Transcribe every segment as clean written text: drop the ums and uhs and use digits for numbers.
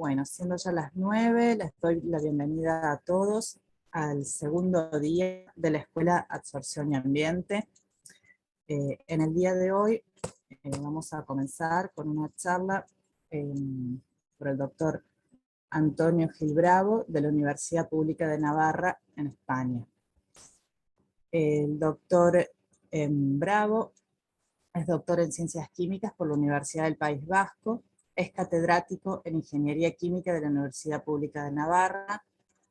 Bueno, siendo ya las 9, les doy la bienvenida a todos al segundo día de la Escuela Absorción y Ambiente. En el día de hoy vamos a comenzar con una charla por el doctor Antonio Gil Bravo, de la Universidad Pública de Navarra, en España. El doctor Bravo es doctor en Ciencias Químicas por la Universidad del País Vasco, es catedrático en Ingeniería Química de la Universidad Pública de Navarra,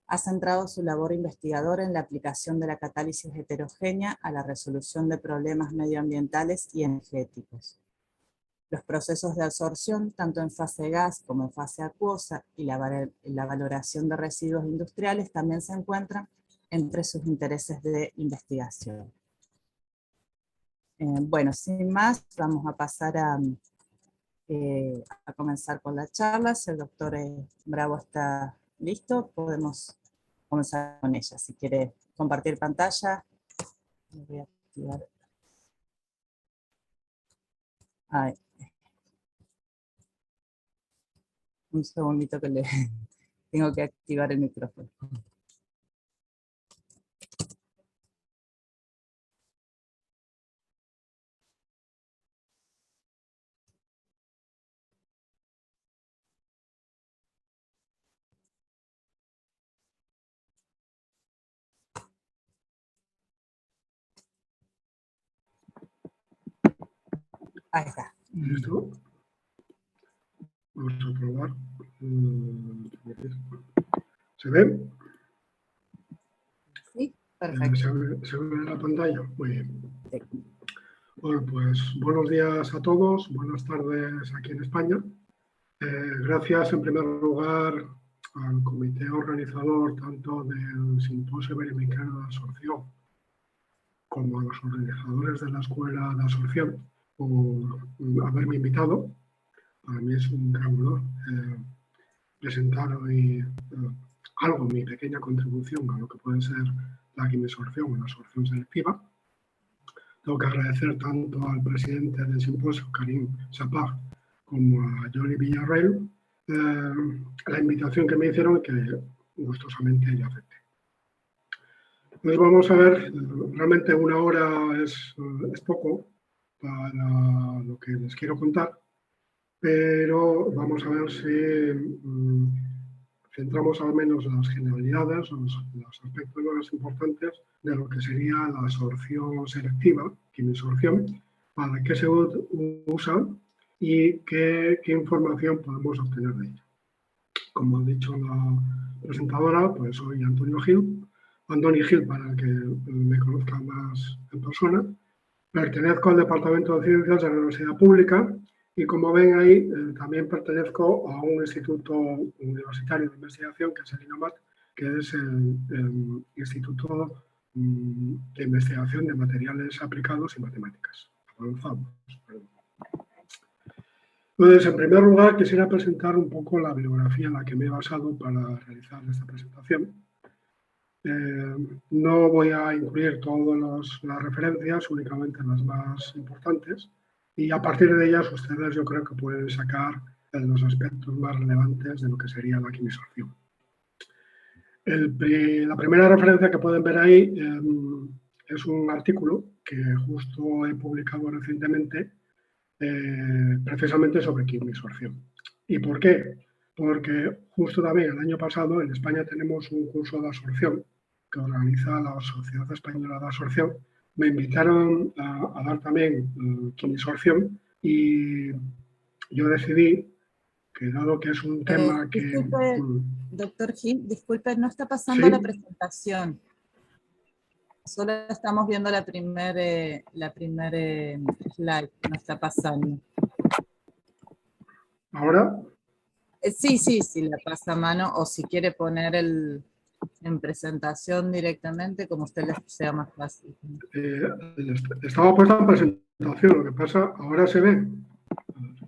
ha centrado su labor investigadora en la aplicación de la catálisis heterogénea a la resolución de problemas medioambientales y energéticos. Los procesos de absorción, tanto en fase gas como en fase acuosa, y la valoración de residuos industriales también se encuentran entre sus intereses de investigación. Bueno, sin más, vamos a pasar a comenzar con la charla. Si el doctor Bravo está listo, podemos comenzar con ella. Si quiere compartir pantalla, lo voy a activar. Ay. Un segundito que le tengo que activar el micrófono. Ahí está. ¿Listo? Vamos a probar. ¿Se ve? Sí, perfecto. ¿Se ve en la pantalla? Muy bien. Sí. Bueno, pues buenos días a todos, buenas tardes aquí en España. Gracias en primer lugar al comité organizador tanto del Simposio Iberoamericano de Absorción como a los organizadores de la Escuela de Absorción por haberme invitado. Para mí es un gran honor presentar hoy algo, mi pequeña contribución a lo que puede ser la quimisorción o la absorción selectiva. Tengo que agradecer tanto al presidente del simposio, Karim Sapag, como a Johnny Villarreal, la invitación que me hicieron y que gustosamente yo acepté. Entonces vamos a ver, realmente una hora es poco para lo que les quiero contar, pero vamos a ver si centramos al menos las generalidades, los aspectos más importantes de lo que sería la absorción selectiva, quimisorción, para qué se usa y qué información podemos obtener de ella. Como ha dicho la presentadora, pues soy Antonio Gil. Antoni Gil, para el que me conozca más en persona. Pertenezco al Departamento de Ciencias de la Universidad Pública y, como ven ahí, también pertenezco a un instituto universitario de investigación, que es el INAMAT, que es el Instituto de Investigación de Materiales Aplicados y Matemáticas Avanzados. Entonces, en primer lugar, quisiera presentar un poco la bibliografía en la que me he basado para realizar esta presentación. No voy a incluir todas las referencias, únicamente las más importantes, y a partir de ellas ustedes yo creo que pueden sacar los aspectos más relevantes de lo que sería la quimisorción. La primera referencia que pueden ver ahí es un artículo que justo he publicado recientemente precisamente sobre quimisorción. ¿Y por qué? Porque justo también el año pasado en España tenemos un curso de absorción que organiza la Sociedad Española de Absorción. Me invitaron a dar también quimisorción y yo decidí que, dado que es un tema que... Disculpe, doctor Gil, disculpe, no está pasando ¿Sí? la presentación. Solo estamos viendo la primer slide, no está pasando. ¿Ahora? Sí, la pasa a mano, o si quiere poner en presentación directamente, como a usted les sea más fácil. Estaba puesta en presentación, lo que pasa, ahora se ve.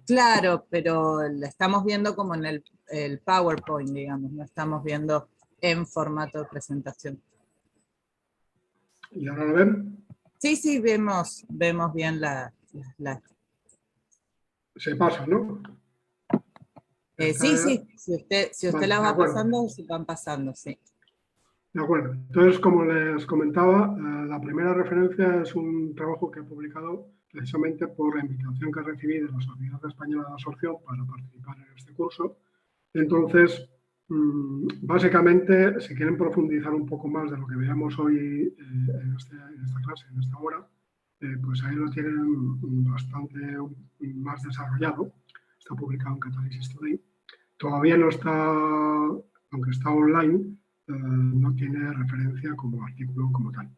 Claro, pero la estamos viendo como en el PowerPoint, digamos, no estamos viendo en formato de presentación. ¿Y ahora lo ven? Sí, vemos bien la. Se pasa, ¿no? Sí, sí, si usted Vale, las de va acuerdo. pasando, se van pasando, sí. De acuerdo. Entonces, como les comentaba, la primera referencia es un trabajo que he publicado precisamente por la invitación que recibí de la Sociedad Española de Absorción para participar en este curso. Entonces, básicamente, si quieren profundizar un poco más de lo que veamos hoy en esta clase, en esta hora, pues ahí lo tienen bastante más desarrollado. Está publicado en Catalysis Today. Todavía no está, aunque está online, no tiene referencia como artículo como tal.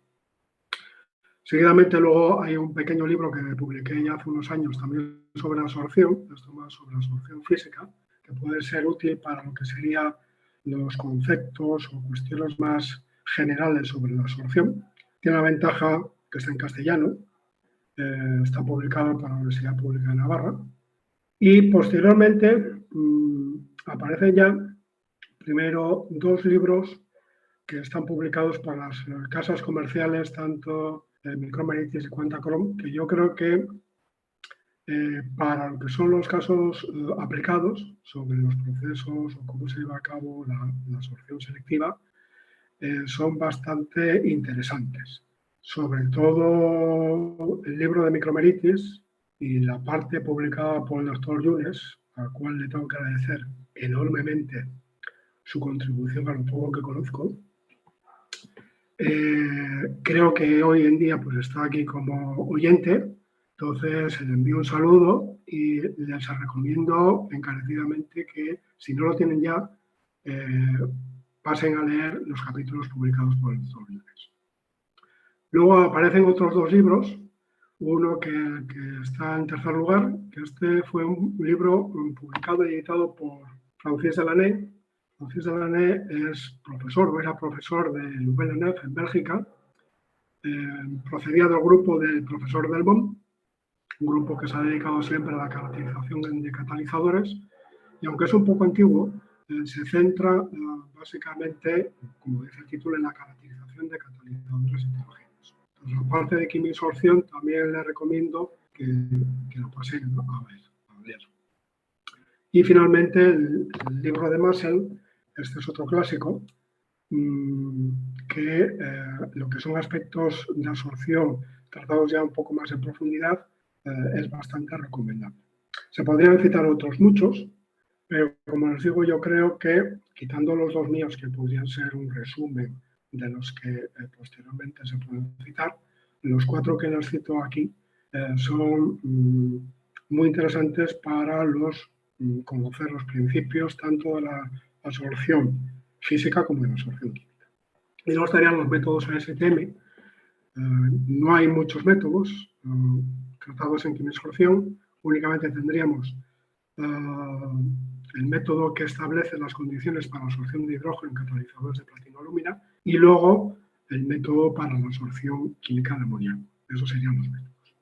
Seguidamente luego hay un pequeño libro que publiqué ya hace unos años también sobre absorción, esto más sobre absorción física, que puede ser útil para lo que serían los conceptos o cuestiones más generales sobre la absorción. Tiene la ventaja que está en castellano, está publicado por la Universidad Pública de Navarra y posteriormente aparecen ya primero dos libros que están publicados por las casas comerciales, tanto Micromeritis y Quantacrom, que yo creo que para lo que son los casos aplicados sobre los procesos o cómo se lleva a cabo la absorción selectiva, son bastante interesantes. Sobre todo el libro de Micromeritis y la parte publicada por el doctor Yunes, al cual le tengo que agradecer enormemente su contribución a lo poco que conozco. Creo que hoy en día pues, está aquí como oyente, entonces le envío un saludo y les recomiendo encarecidamente que si no lo tienen ya, pasen a leer los capítulos publicados por el doctor Yunes. Luego aparecen otros dos libros, uno que está en tercer lugar, que este fue un libro publicado y editado por Francis Delaney. Francis Delaney es profesor, o era profesor de Louvain-la-Neuve en Bélgica. Procedía del grupo del profesor Delbon, un grupo que se ha dedicado siempre a la caracterización de catalizadores, y aunque es un poco antiguo, se centra básicamente, como dice el título, en la caracterización de catalizadores heterogéneos. Entonces, aparte de quimisorción, también les recomiendo que lo pasen a leer. Y finalmente, el libro de Marcel, este es otro clásico, que lo que son aspectos de absorción tratados ya un poco más en profundidad, es bastante recomendable. Se podrían citar otros muchos, pero como les digo, yo creo que, quitando los dos míos, que podrían ser un resumen de los que posteriormente se pueden citar, los cuatro que les cito aquí son muy interesantes para conocer los principios tanto de la absorción física como de la absorción química. Y luego estarían los métodos ASTM. No hay muchos métodos tratados en quimisorción, únicamente tendríamos el método que establece las condiciones para la absorción de hidrógeno en catalizadores de platino-alúmina y luego el método para la absorción química de amoníaco. Esos serían los métodos.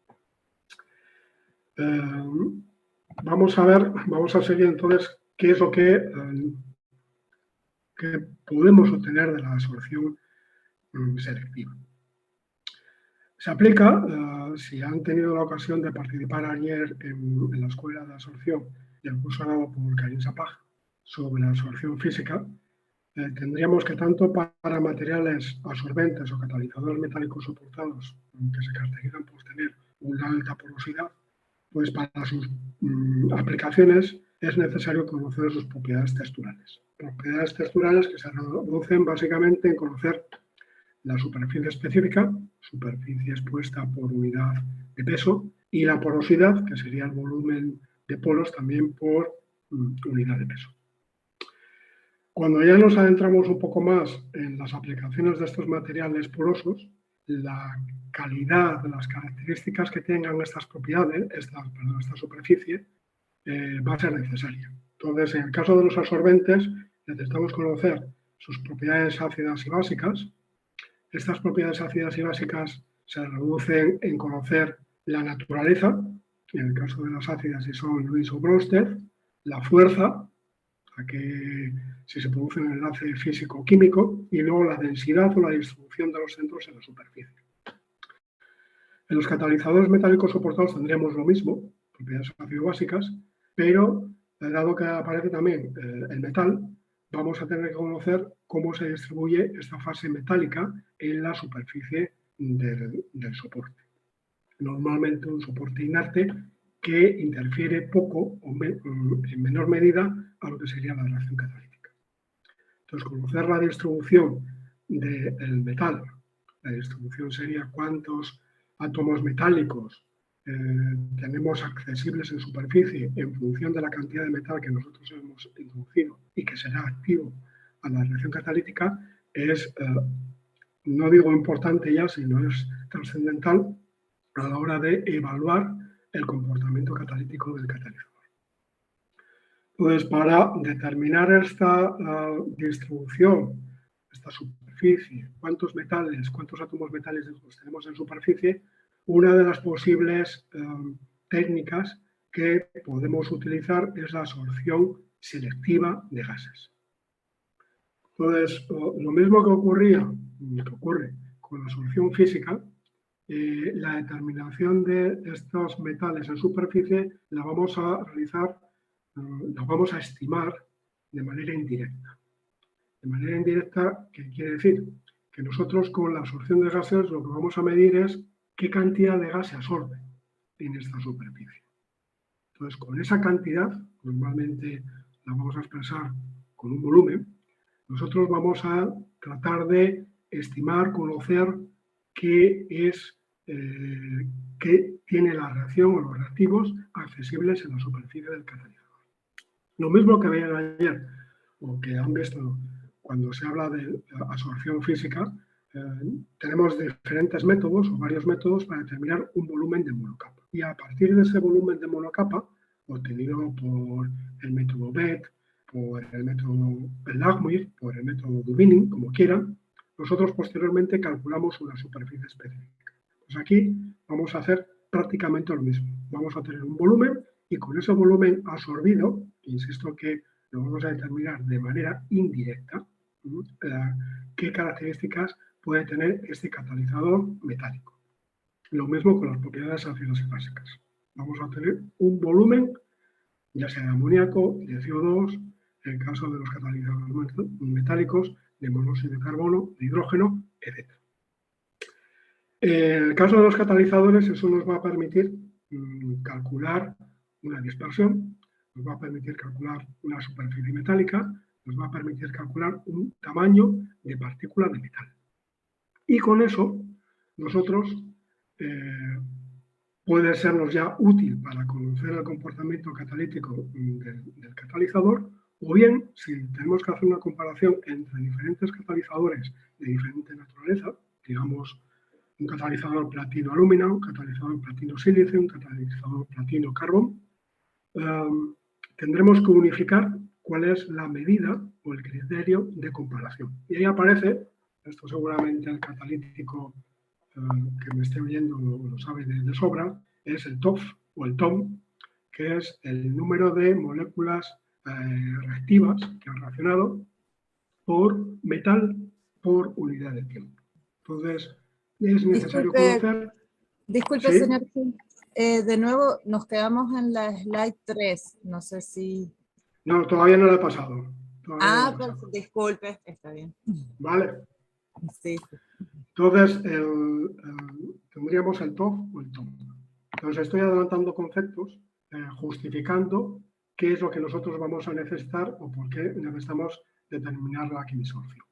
Vamos a seguir entonces qué es lo que podemos obtener de la absorción selectiva. Se aplica, si han tenido la ocasión de participar ayer en la escuela de absorción del curso dado por Karim Sapag sobre la absorción física, tendríamos que tanto para materiales absorbentes o catalizadores metálicos soportados, que se caracterizan por tener una alta porosidad, pues para sus aplicaciones es necesario conocer sus propiedades texturales. Propiedades texturales que se reducen básicamente en conocer la superficie específica, superficie expuesta por unidad de peso, y la porosidad, que sería el volumen de poros también por unidad de peso. Cuando ya nos adentramos un poco más en las aplicaciones de estos materiales porosos, la calidad, las características que tengan estas propiedades, esta superficie, va a ser necesaria. Entonces, en el caso de los absorbentes, necesitamos conocer sus propiedades ácidas y básicas. Estas propiedades ácidas y básicas se reducen en conocer la naturaleza, en el caso de las ácidas si son Lewis o Bronsted, la fuerza, si se produce un enlace físico o químico, y luego la densidad o la distribución de los centros en la superficie. En los catalizadores metálicos soportados tendríamos lo mismo, propiedades ácido-básicas, pero dado que aparece también el metal, vamos a tener que conocer cómo se distribuye esta fase metálica en la superficie del soporte. Normalmente un soporte inerte que interfiere poco o en menor medida a lo que sería la reacción catalítica. Entonces, conocer la distribución del metal, la distribución sería cuántos átomos metálicos tenemos accesibles en superficie en función de la cantidad de metal que nosotros hemos introducido y que será activo a la reacción catalítica, es, no digo importante ya, sino es trascendental a la hora de evaluar el comportamiento catalítico del catalizador. Entonces, para determinar esta distribución, esta superficie, cuántos metales, cuántos átomos metálicos tenemos en superficie, una de las posibles técnicas que podemos utilizar es la absorción selectiva de gases. Entonces, lo mismo que ocurre con la absorción física, la determinación de estos metales en superficie la vamos a realizar, la vamos a estimar de manera indirecta. De manera indirecta, ¿qué quiere decir? Que nosotros con la absorción de gases lo que vamos a medir es qué cantidad de gas se absorbe en esta superficie. Entonces, con esa cantidad, normalmente la vamos a expresar con un volumen, nosotros vamos a tratar de estimar, conocer qué tiene la reacción o los reactivos accesibles en la superficie del catalizador. Lo mismo que veían ayer, o que han visto cuando se habla de absorción física, tenemos diferentes métodos o varios métodos para determinar un volumen de monocapa. Y a partir de ese volumen de monocapa, obtenido por el método BET, por el método Langmuir, por el método Dubinin, como quieran, nosotros posteriormente calculamos una superficie específica. Pues aquí vamos a hacer prácticamente lo mismo. Vamos a tener un volumen y con ese volumen absorbido, insisto que lo vamos a determinar de manera indirecta, qué características puede tener este catalizador metálico. Lo mismo con las propiedades ácidas y básicas. Vamos a tener un volumen, ya sea de amoníaco, de CO2, en el caso de los catalizadores metálicos, de monóxido de carbono, de hidrógeno, etc. En el caso de los catalizadores, eso nos va a permitir calcular una dispersión, nos va a permitir calcular una superficie metálica, nos va a permitir calcular un tamaño de partícula de metal. Y con eso, nosotros puede sernos ya útil para conocer el comportamiento catalítico del catalizador, o bien, si tenemos que hacer una comparación entre diferentes catalizadores de diferente naturaleza, digamos, un catalizador platino-alúmina, un catalizador platino-sílice, un catalizador platino-carbón, tendremos que unificar cuál es la medida o el criterio de comparación. Y ahí aparece, esto seguramente el catalítico que me esté oyendo lo sabe de sobra, es el TOF o el TOM, que es el número de moléculas reactivas que han reaccionado por metal por unidad de tiempo. Entonces, es necesario conocer... Disculpe, ¿sí? señor Gil. De nuevo, nos quedamos en la slide 3. No sé si... No, todavía no lo he pasado. Pues disculpe, está bien. Vale. Sí. Entonces, tendríamos el TOF o el TOM. Entonces, estoy adelantando conceptos, justificando qué es lo que nosotros vamos a necesitar o por qué necesitamos determinar la quimisorción.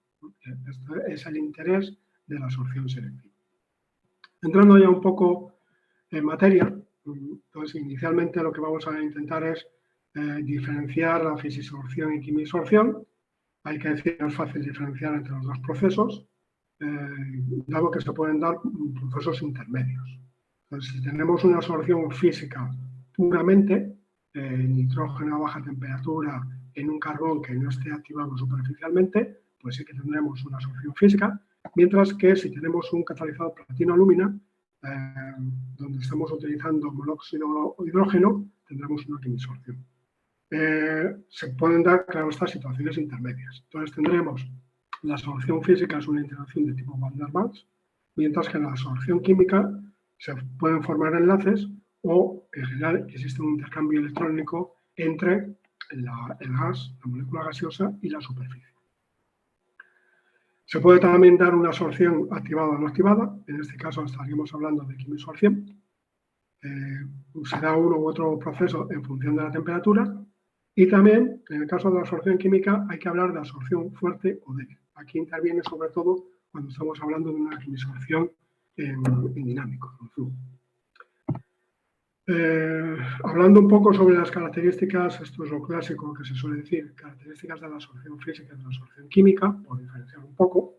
Este es el interés de la absorción selectiva. Entrando ya un poco en materia, entonces, inicialmente lo que vamos a intentar es diferenciar la fisisorción y quimisorción. Hay que decir que no es fácil diferenciar entre los dos procesos, dado que se pueden dar procesos intermedios. Entonces, si tenemos una absorción física puramente, nitrógeno a baja temperatura en un carbón que no esté activado superficialmente, pues sí que tendremos una absorción física, mientras que si tenemos un catalizador platino-alúmina, donde estamos utilizando monóxido o hidrógeno, tendremos una quimisorción. Se pueden dar, claro, estas situaciones intermedias. Entonces tendremos la absorción física, es una interacción de tipo Van der Waals, mientras que en la absorción química se pueden formar enlaces o, en general, existe un intercambio electrónico entre el gas, la molécula gaseosa y la superficie. Se puede también dar una absorción activada o no activada. En este caso estaríamos hablando de quimisorción. Se da uno u otro proceso en función de la temperatura. Y también, en el caso de la absorción química, hay que hablar de absorción fuerte o débil. Aquí interviene sobre todo cuando estamos hablando de una quimisorción en dinámico, en flujo. Hablando un poco sobre las características, esto es lo clásico que se suele decir, características de la absorción física y de la absorción química, por diferenciar un poco.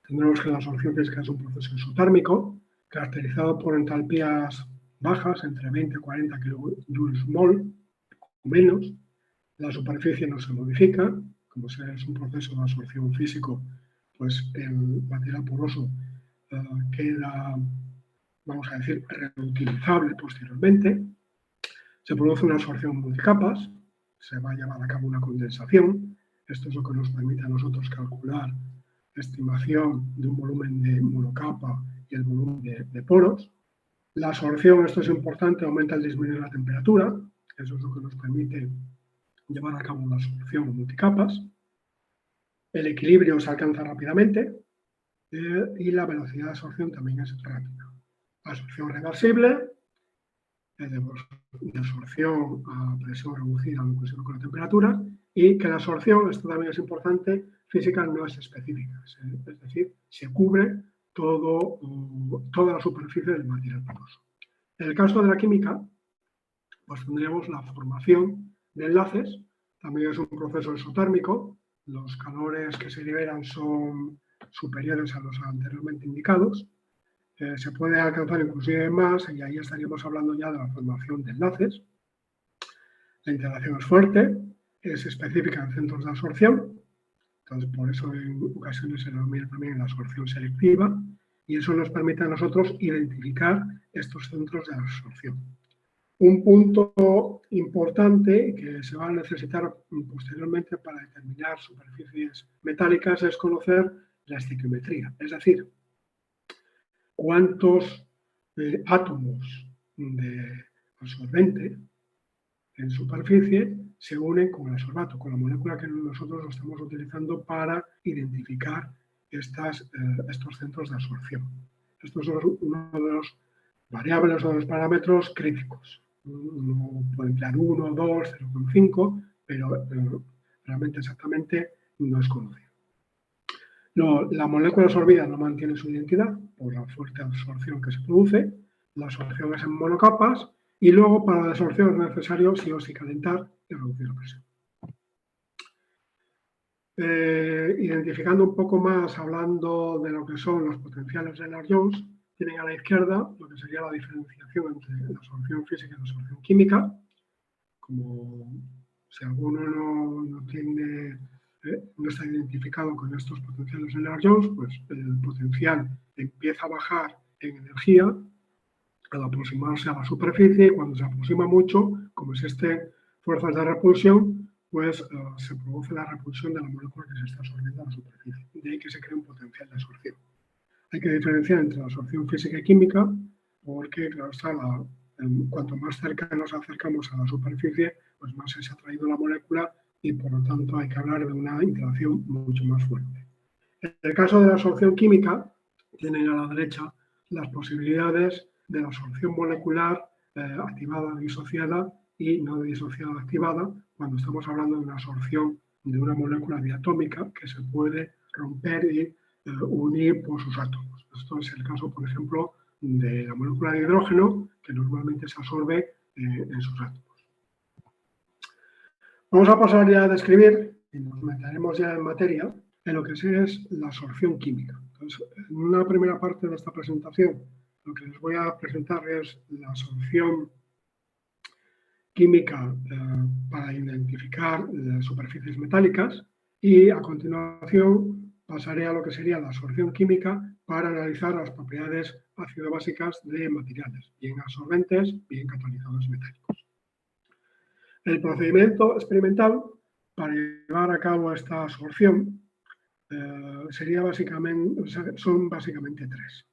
Tendremos que la absorción física es un proceso isotérmico, caracterizado por entalpías bajas, entre 20 y 40 kJ/mol o menos. La superficie no se modifica, como es un proceso de absorción físico, pues el material poroso queda, vamos a decir, reutilizable posteriormente. Se produce una absorción multicapas, se va a llevar a cabo una condensación. Esto es lo que nos permite a nosotros calcular la estimación de un volumen de monocapa y el volumen de poros. La absorción, esto es importante, aumenta al disminuir la temperatura. Eso es lo que nos permite llevar a cabo una absorción multicapas. El equilibrio se alcanza rápidamente y la velocidad de absorción también es rápida. Absorción reversible, de absorción a presión reducida en función con la temperatura, y que la absorción, esto también es importante, física no es específica, es decir, se cubre toda la superficie del material poroso. En el caso de la química, pues tendríamos la formación de enlaces, también es un proceso exotérmico, los calores que se liberan son superiores a los anteriormente indicados. Se puede alcanzar inclusive más y ahí estaríamos hablando ya de la formación de enlaces. La integración es fuerte, es específica en centros de absorción, entonces por eso en ocasiones se denomina también la absorción selectiva y eso nos permite a nosotros identificar estos centros de absorción. Un punto importante que se va a necesitar posteriormente para determinar superficies metálicas es conocer la estequiometría, es decir, cuántos átomos de absorbente en superficie se unen con el absorbato, con la molécula que nosotros estamos utilizando para identificar estos centros de absorción. Estos son uno de los variables o de los parámetros críticos. Uno puede emplear 1, 2, 0,5, pero realmente exactamente no es conocido. La molécula absorbida no mantiene su identidad por la fuerte absorción que se produce. La absorción es en monocapas y luego para la absorción es necesario sí o sí calentar y reducir la presión. Identificando un poco más, hablando de lo que son los potenciales de Lennard-Jones, tienen a la izquierda lo que sería la diferenciación entre la absorción física y la absorción química. Como si alguno no está identificado con estos potenciales de Lennard-Jones, pues el potencial empieza a bajar en energía al aproximarse a la superficie y cuando se aproxima mucho, como existen fuerzas de repulsión, pues se produce la repulsión de la molécula que se está absorbiendo a la superficie. De ahí que se crea un potencial de absorción. Hay que diferenciar entre la absorción física y química porque, claro, cuanto más cerca nos acercamos a la superficie, pues más se ha atraído la molécula y por lo tanto hay que hablar de una interacción mucho más fuerte. En el caso de la absorción química, tienen a la derecha las posibilidades de la absorción molecular activada disociada y no disociada activada, cuando estamos hablando de una absorción de una molécula diatómica que se puede romper y unir por sus átomos. Esto es el caso, por ejemplo, de la molécula de hidrógeno, que normalmente se absorbe en sus átomos. Vamos a pasar ya a describir, y nos meteremos ya en materia, en lo que es la absorción química. Entonces, en una primera parte de esta presentación, lo que les voy a presentar es la absorción química para identificar las superficies metálicas y a continuación pasaré a lo que sería la absorción química para analizar las propiedades ácido-básicas de materiales, bien absorbentes, bien catalizadores metálicos. El procedimiento experimental para llevar a cabo esta absorción son básicamente tres.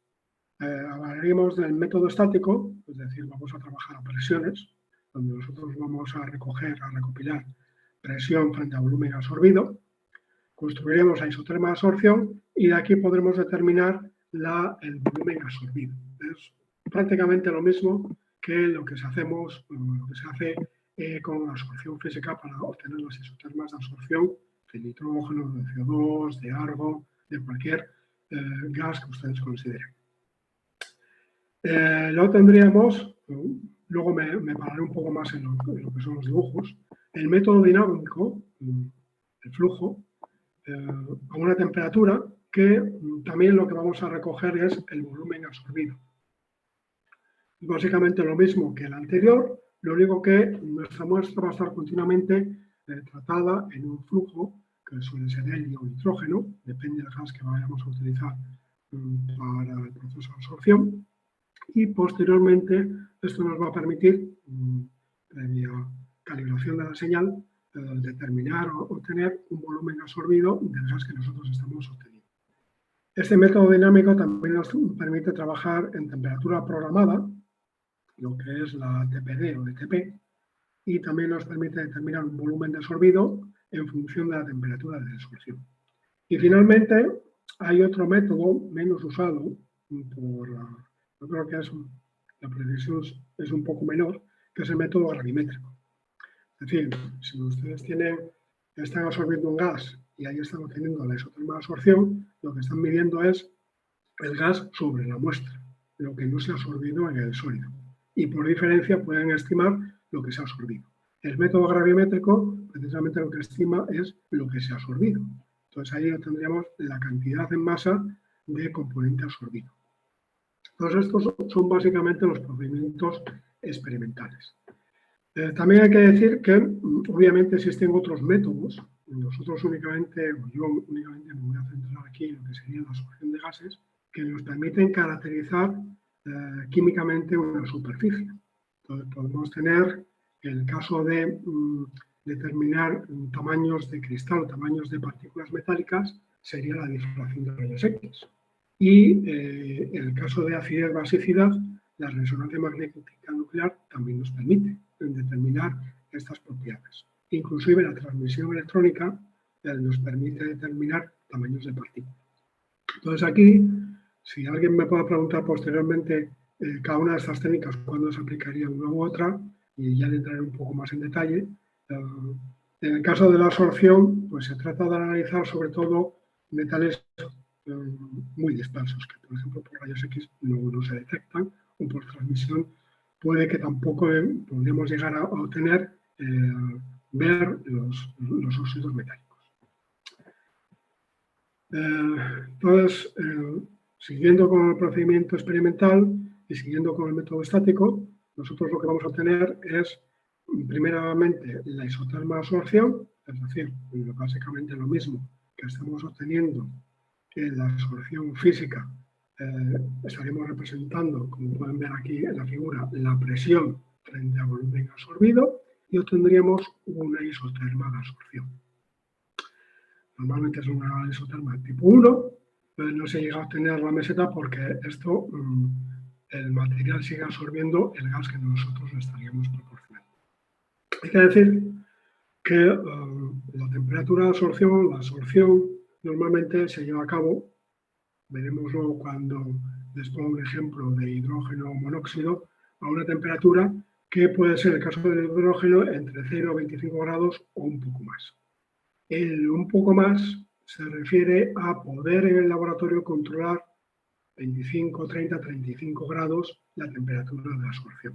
Hablaremos del método estático, es decir, vamos a trabajar a presiones. donde nosotros vamos a recopilar presión frente a volumen absorbido. Construiremos la isoterma de absorción y de aquí podremos determinar el volumen absorbido. Es prácticamente lo mismo que lo que se hace con la absorción física para obtener las isotermas de absorción de nitrógeno, de CO2, de argon, de cualquier gas que ustedes consideren. Luego tendríamos, luego me pararé un poco más en lo que son los dibujos, el método dinámico, el flujo, a una temperatura que también lo que vamos a recoger es el volumen absorbido. Básicamente lo mismo que el anterior, lo único que nuestra muestra va a estar continuamente tratada en un flujo que suele ser helio o nitrógeno, depende del gas que vayamos a utilizar para el proceso de absorción, y posteriormente esto nos va a permitir, previa calibración de la señal, determinar o obtener un volumen absorbido del gas que nosotros estamos obteniendo. Este método dinámico también nos permite trabajar en temperatura programada, lo que es la TPD o DTP, y también nos permite determinar un volumen de absorbido en función de la temperatura de absorción. Y finalmente hay otro método menos usado, yo creo que la precisión es un poco menor, que es el método gravimétrico. Es decir, si ustedes están absorbiendo un gas y ahí están obteniendo la isoterma de absorción, lo que están midiendo es el gas sobre la muestra, lo que no se ha absorbido en el sólido. Y por diferencia pueden estimar lo que se ha absorbido. El método gravimétrico precisamente lo que estima es lo que se ha absorbido. Entonces ahí tendríamos la cantidad en masa de componente absorbido. Todos estos son básicamente los procedimientos experimentales. También hay que decir que obviamente existen otros métodos. Nosotros yo únicamente me voy a centrar aquí en lo que sería la absorción de gases, que nos permiten caracterizar químicamente una superficie. Entonces podemos tener el caso de determinar tamaños de cristal o tamaños de partículas metálicas, sería la difracción de rayos X. Y en el caso de acidez-basicidad, la resonancia magnética nuclear también nos permite determinar estas propiedades. Inclusive la transmisión electrónica nos permite determinar tamaños de partículas. Entonces aquí, si alguien me puede preguntar posteriormente cada una de estas técnicas, cuándo se aplicaría una u otra, y ya le entraré un poco más en detalle. En el caso de la absorción, pues se trata de analizar sobre todo metales muy dispersos, que por ejemplo por rayos X no se detectan, o por transmisión puede que tampoco podríamos llegar a obtener, ver los óxidos metálicos. Entonces, siguiendo con el procedimiento experimental y siguiendo con el método estático, nosotros lo que vamos a obtener es, primeramente, la isoterma de absorción, es decir, básicamente lo mismo que estamos obteniendo en la absorción física. Estaremos representando, como pueden ver aquí en la figura, la presión frente a volumen absorbido y obtendríamos una isoterma de absorción. Normalmente es una isoterma tipo 1, pero no se llega a obtener la meseta porque esto, el material sigue absorbiendo el gas que nosotros le estaríamos proporcionando. Hay que decir que la temperatura de absorción, la absorción, normalmente se lleva a cabo, veremos luego cuando les pongo un ejemplo de hidrógeno monóxido, a una temperatura que puede ser, el caso del hidrógeno, entre 0 a 25 grados o un poco más. El un poco más se refiere a poder en el laboratorio controlar 25, 30, 35 grados la temperatura de absorción.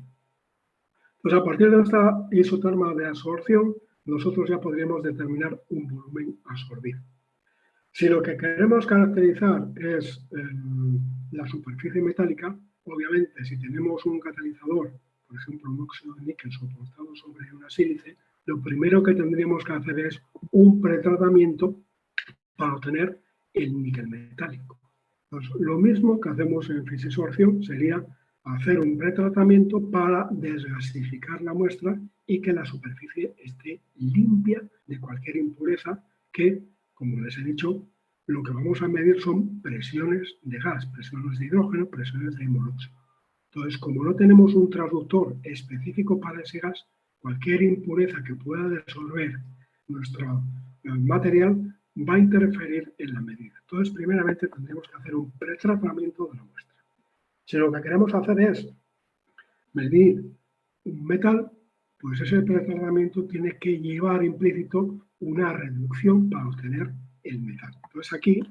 Pues a partir de esta isoterma de absorción, nosotros ya podríamos determinar un volumen absorbido. Si lo que queremos caracterizar es la superficie metálica, obviamente si tenemos un catalizador, por ejemplo un óxido de níquel soportado sobre una sílice, lo primero que tendríamos que hacer es un pretratamiento para obtener el níquel metálico. Pues lo mismo que hacemos en fisisorción sería hacer un pretratamiento para desgasificar la muestra y que la superficie esté limpia de cualquier impureza que, como les he dicho, lo que vamos a medir son presiones de gas, presiones de hidrógeno, presiones de monóxido. Entonces, como no tenemos un transductor específico para ese gas, cualquier impureza que pueda disolver nuestro material va a interferir en la medida. Entonces, primeramente tendremos que hacer un pretratamiento de la muestra. Si lo que queremos hacer es medir un metal, pues ese pretratamiento tiene que llevar implícito una reducción para obtener el metal. Entonces aquí,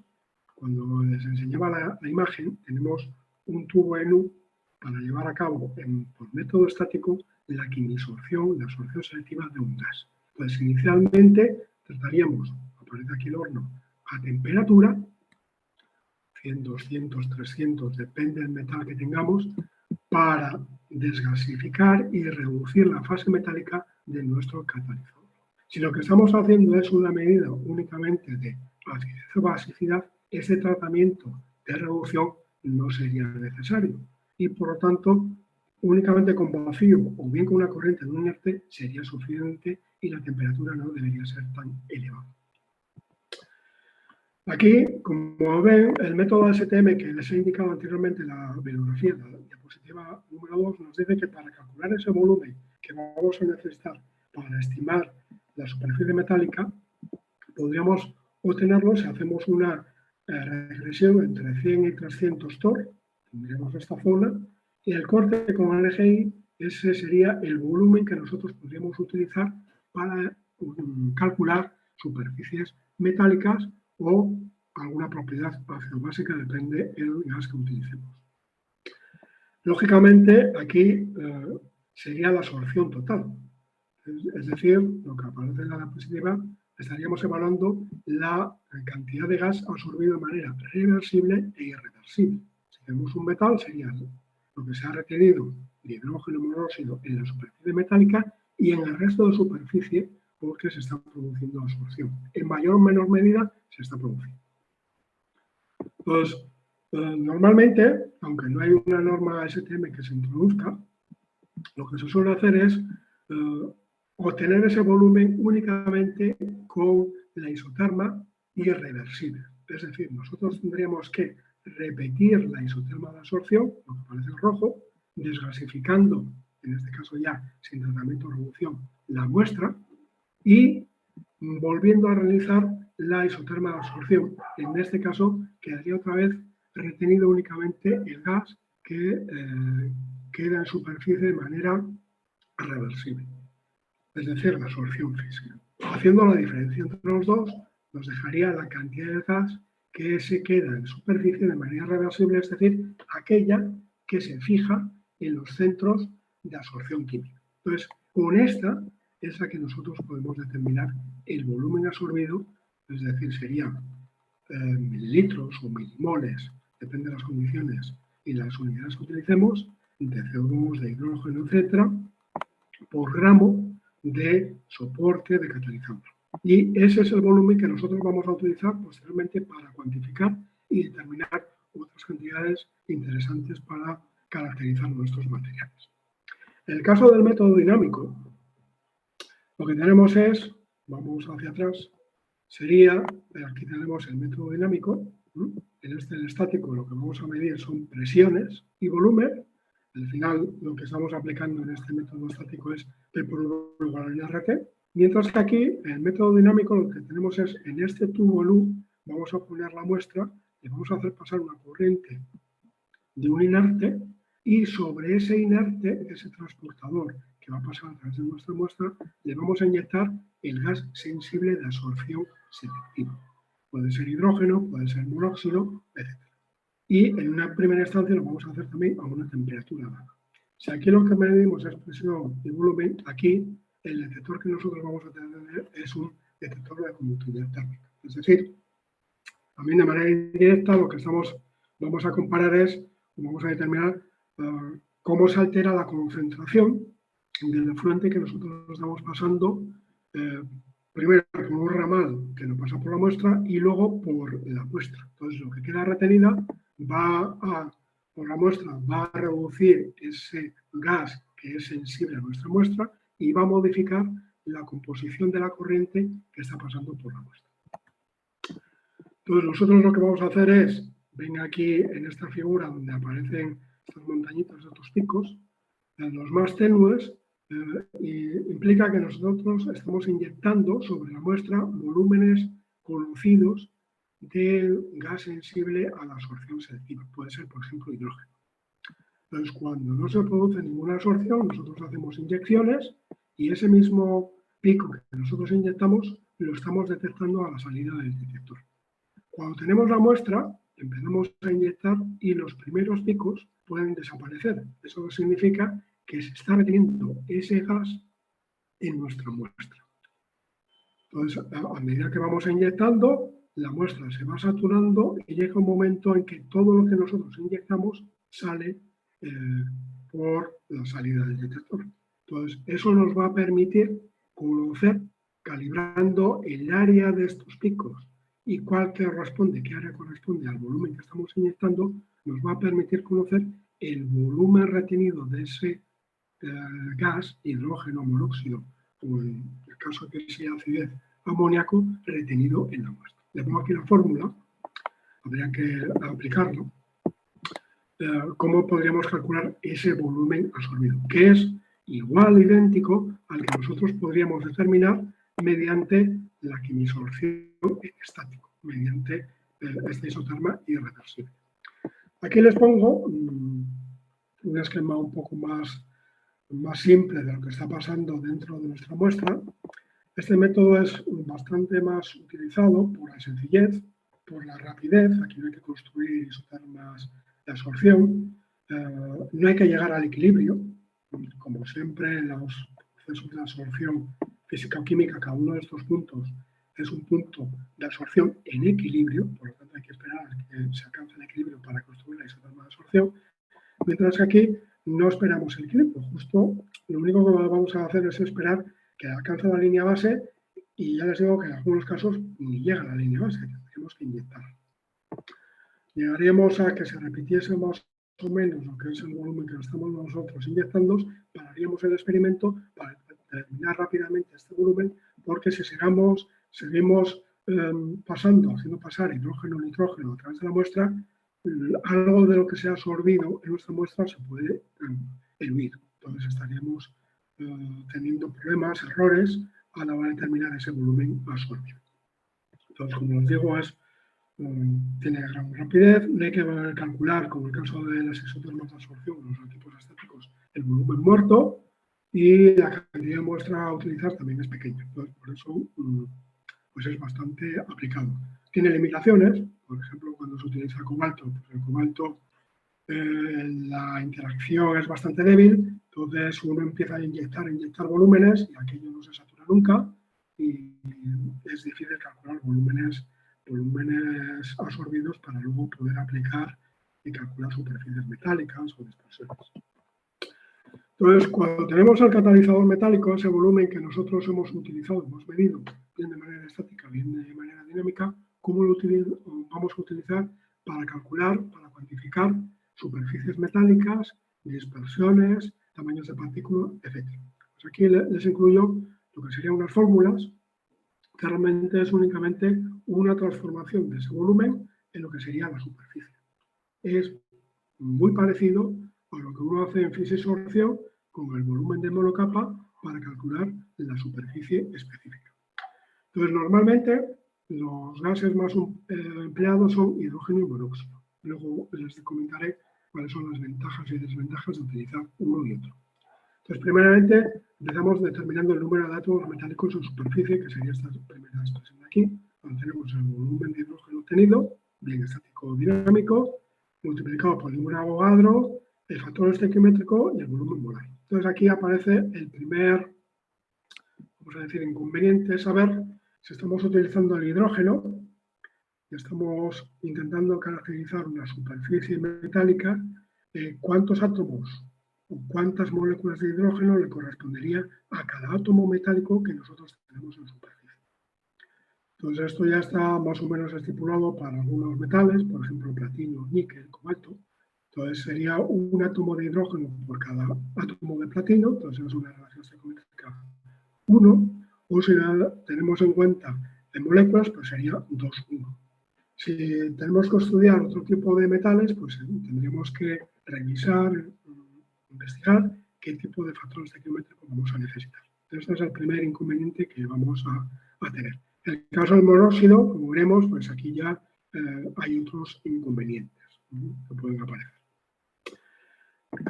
cuando les enseñaba la imagen, tenemos un tubo en U para llevar a cabo por método estático la quimisorción, la absorción selectiva de un gas. Entonces inicialmente trataríamos, aparece aquí el horno, a temperatura, 100, 200, 300, depende del metal que tengamos, para desgasificar y reducir la fase metálica de nuestro catalizador. Si lo que estamos haciendo es una medida únicamente de acidez o basicidad, ese tratamiento de reducción no sería necesario y por lo tanto únicamente con vacío o bien con una corriente no inerte sería suficiente y la temperatura no debería ser tan elevada. Aquí, como ven, el método STM que les he indicado anteriormente en la bibliografía, la diapositiva número 2, nos dice que para calcular ese volumen que vamos a necesitar para estimar la superficie metálica, podríamos obtenerlo si hacemos una regresión entre 100 y 300 TOR, tendríamos esta zona, y el corte con el LGI, ese sería el volumen que nosotros podríamos utilizar para calcular superficies metálicas o alguna propiedad ácido-básica, depende del gas que utilicemos. Lógicamente, aquí sería la absorción total. Es decir, lo que aparece en la diapositiva, estaríamos evaluando la cantidad de gas absorbido de manera reversible e irreversible. Si tenemos un metal, sería lo que se ha retenido de hidrógeno monóxido en la superficie metálica y en el resto de superficie porque se está produciendo absorción. En mayor o menor medida se está produciendo. Pues normalmente, aunque no hay una norma STM que se introduzca, lo que se suele hacer es obtener ese volumen únicamente con la isoterma irreversible. Es decir, nosotros tendríamos que repetir la isoterma de absorción, lo que aparece en rojo, desgasificando, en este caso ya sin tratamiento de reducción, la muestra y volviendo a realizar la isoterma de absorción. En este caso quedaría otra vez retenido únicamente el gas que queda en superficie de manera reversible, es decir, la absorción física. Haciendo la diferencia entre los dos, nos dejaría la cantidad de gas que se queda en superficie de manera reversible, es decir, aquella que se fija en los centros de absorción química. Entonces, con esta es la que nosotros podemos determinar el volumen absorbido, es decir, serían mililitros o milimoles, depende de las condiciones y las unidades que utilicemos, de CO2, de hidrógeno, etcétera, por gramo de soporte de catalizador. Y ese es el volumen que nosotros vamos a utilizar posteriormente para cuantificar y determinar otras cantidades interesantes para caracterizar nuestros materiales. En el caso del método dinámico, lo que tenemos es, vamos hacia atrás, sería, aquí tenemos el método dinámico, en el estático lo que vamos a medir son presiones y volumen. Al final lo que estamos aplicando en este método estático es P por 1 igual a RT, mientras que aquí en el método dinámico lo que tenemos es, en este tubo LU, vamos a poner la muestra y vamos a hacer pasar una corriente de un inerte y sobre ese inerte, ese transportador que va a pasar a través de nuestra muestra, le vamos a inyectar el gas sensible de absorción selectiva. Puede ser hidrógeno, puede ser monóxido, etc. Y en una primera instancia lo vamos a hacer también a una temperatura baja. Si aquí lo que medimos es presión y volumen, aquí el detector que nosotros vamos a tener es un detector de conductividad térmica. Es decir, también de manera indirecta lo que vamos a comparar es, vamos a determinar cómo se altera la concentración del efluente que nosotros estamos pasando, primero por un ramal que nos pasa por la muestra y luego por la muestra. Entonces, lo que queda retenida por la muestra va a reducir ese gas que es sensible a nuestra muestra y va a modificar la composición de la corriente que está pasando por la muestra. Entonces, nosotros lo que vamos a hacer es, ven aquí en esta figura donde aparecen estas montañitas, estos picos, los más tenues, implica que nosotros estamos inyectando sobre la muestra volúmenes conocidos del gas sensible a la absorción selectiva. Puede ser, por ejemplo, hidrógeno. Entonces, cuando no se produce ninguna absorción, nosotros hacemos inyecciones y ese mismo pico que nosotros inyectamos lo estamos detectando a la salida del detector. Cuando tenemos la muestra, empezamos a inyectar y los primeros picos pueden desaparecer. Eso significa que se está reteniendo ese gas en nuestra muestra. Entonces, a medida que vamos inyectando, la muestra se va saturando y llega un momento en que todo lo que nosotros inyectamos sale por la salida del detector. Entonces, eso nos va a permitir conocer, calibrando el área de estos picos y qué área corresponde al volumen que estamos inyectando, nos va a permitir conocer el volumen retenido de ese gas, hidrógeno, monóxido, o en el caso que sea acidez, amoníaco, retenido en la muestra. Le pongo aquí la fórmula, habría que aplicarlo. ¿Cómo podríamos calcular ese volumen absorbido? Que es igual, idéntico al que nosotros podríamos determinar mediante la quimisorción en estático, mediante esta isoterma irreversible. Aquí les pongo un esquema un poco más simple de lo que está pasando dentro de nuestra muestra. Este método es bastante más utilizado por la sencillez, por la rapidez. Aquí no hay que construir isotermas de absorción. No hay que llegar al equilibrio. Como siempre, en los procesos de absorción física o química, cada uno de estos puntos es un punto de absorción en equilibrio. Por lo tanto, hay que esperar a que se alcance el equilibrio para construir la isoterma de absorción. Mientras que aquí no esperamos el equilibrio. Justo lo único que vamos a hacer es esperar que alcance la línea base y ya les digo que en algunos casos ni llega a la línea base, tendríamos que inyectar. Llegaríamos a que se repitiese más o menos lo que es el volumen que estamos nosotros inyectando, pararíamos el experimento para determinar rápidamente este volumen, porque si seguimos haciendo pasar hidrógeno o nitrógeno a través de la muestra, algo de lo que se ha absorbido en nuestra muestra se puede eludir. Entonces estaríamos teniendo problemas, errores a la hora de determinar ese volumen absorbido. Entonces, como os digo, tiene gran rapidez, no hay que calcular, como en el caso de las isotermas de absorción, los equipos estáticos, el volumen muerto, y la cantidad de muestra a utilizar también es pequeña. Entonces, por eso pues es bastante aplicado. Tiene limitaciones, por ejemplo, cuando se utiliza cobalto, pues el cobalto la interacción es bastante débil, entonces uno empieza a inyectar volúmenes y aquello no se satura nunca y es difícil calcular volúmenes absorbidos para luego poder aplicar y calcular superficies metálicas o dispersiones. Entonces, cuando tenemos el catalizador metálico, ese volumen que nosotros hemos utilizado, hemos medido, bien de manera estática, bien de manera dinámica, ¿cómo lo vamos a utilizar para calcular, para cuantificar superficies metálicas, dispersiones, tamaños de partículas, etc.? Pues aquí les incluyo lo que serían unas fórmulas, que realmente es únicamente una transformación de ese volumen en lo que sería la superficie. Es muy parecido a lo que uno hace en fisisorción con el volumen de monocapa para calcular la superficie específica. Entonces, normalmente los gases más empleados son hidrógeno y monóxido. Luego les comentaré cuáles son las ventajas y desventajas de utilizar uno y otro. Entonces, primeramente, empezamos determinando el número de átomos metálicos en superficie, que sería esta primera expresión de aquí, donde tenemos el volumen de hidrógeno obtenido, bien estático o dinámico, multiplicado por el número de Avogadro, el factor estequiométrico y el volumen molar. Entonces, aquí aparece el primer, vamos a decir, inconveniente, saber si estamos utilizando el hidrógeno y estamos intentando caracterizar una superficie metálica, cuántos átomos o cuántas moléculas de hidrógeno le correspondería a cada átomo metálico que nosotros tenemos en superficie. Entonces, esto ya está más o menos estipulado para algunos metales, por ejemplo, platino, níquel, cobalto. Entonces, sería un átomo de hidrógeno por cada átomo de platino, entonces es una relación estequiométrica 1, o si tenemos en cuenta de moléculas, pues sería 2,1. Si tenemos que estudiar otro tipo de metales, pues tendríamos que revisar, investigar qué tipo de factor estequiométrico vamos a necesitar. Este es el primer inconveniente que vamos a tener. En el caso del monóxido, como veremos, pues aquí ya hay otros inconvenientes que pueden aparecer.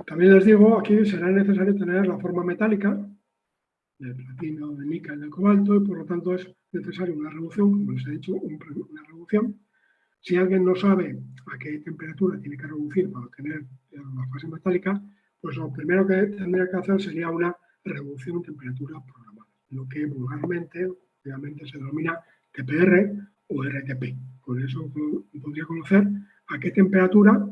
También les digo, aquí será necesario tener la forma metálica del platino, del níquel, del cobalto, y por lo tanto es necesaria una reducción, como les he dicho, una reducción. Si alguien no sabe a qué temperatura tiene que reducir para obtener la fase metálica, pues lo primero que tendría que hacer sería una reducción en temperatura programada, lo que vulgarmente, obviamente, se denomina TPR o RTP. Con eso podría conocer a qué temperatura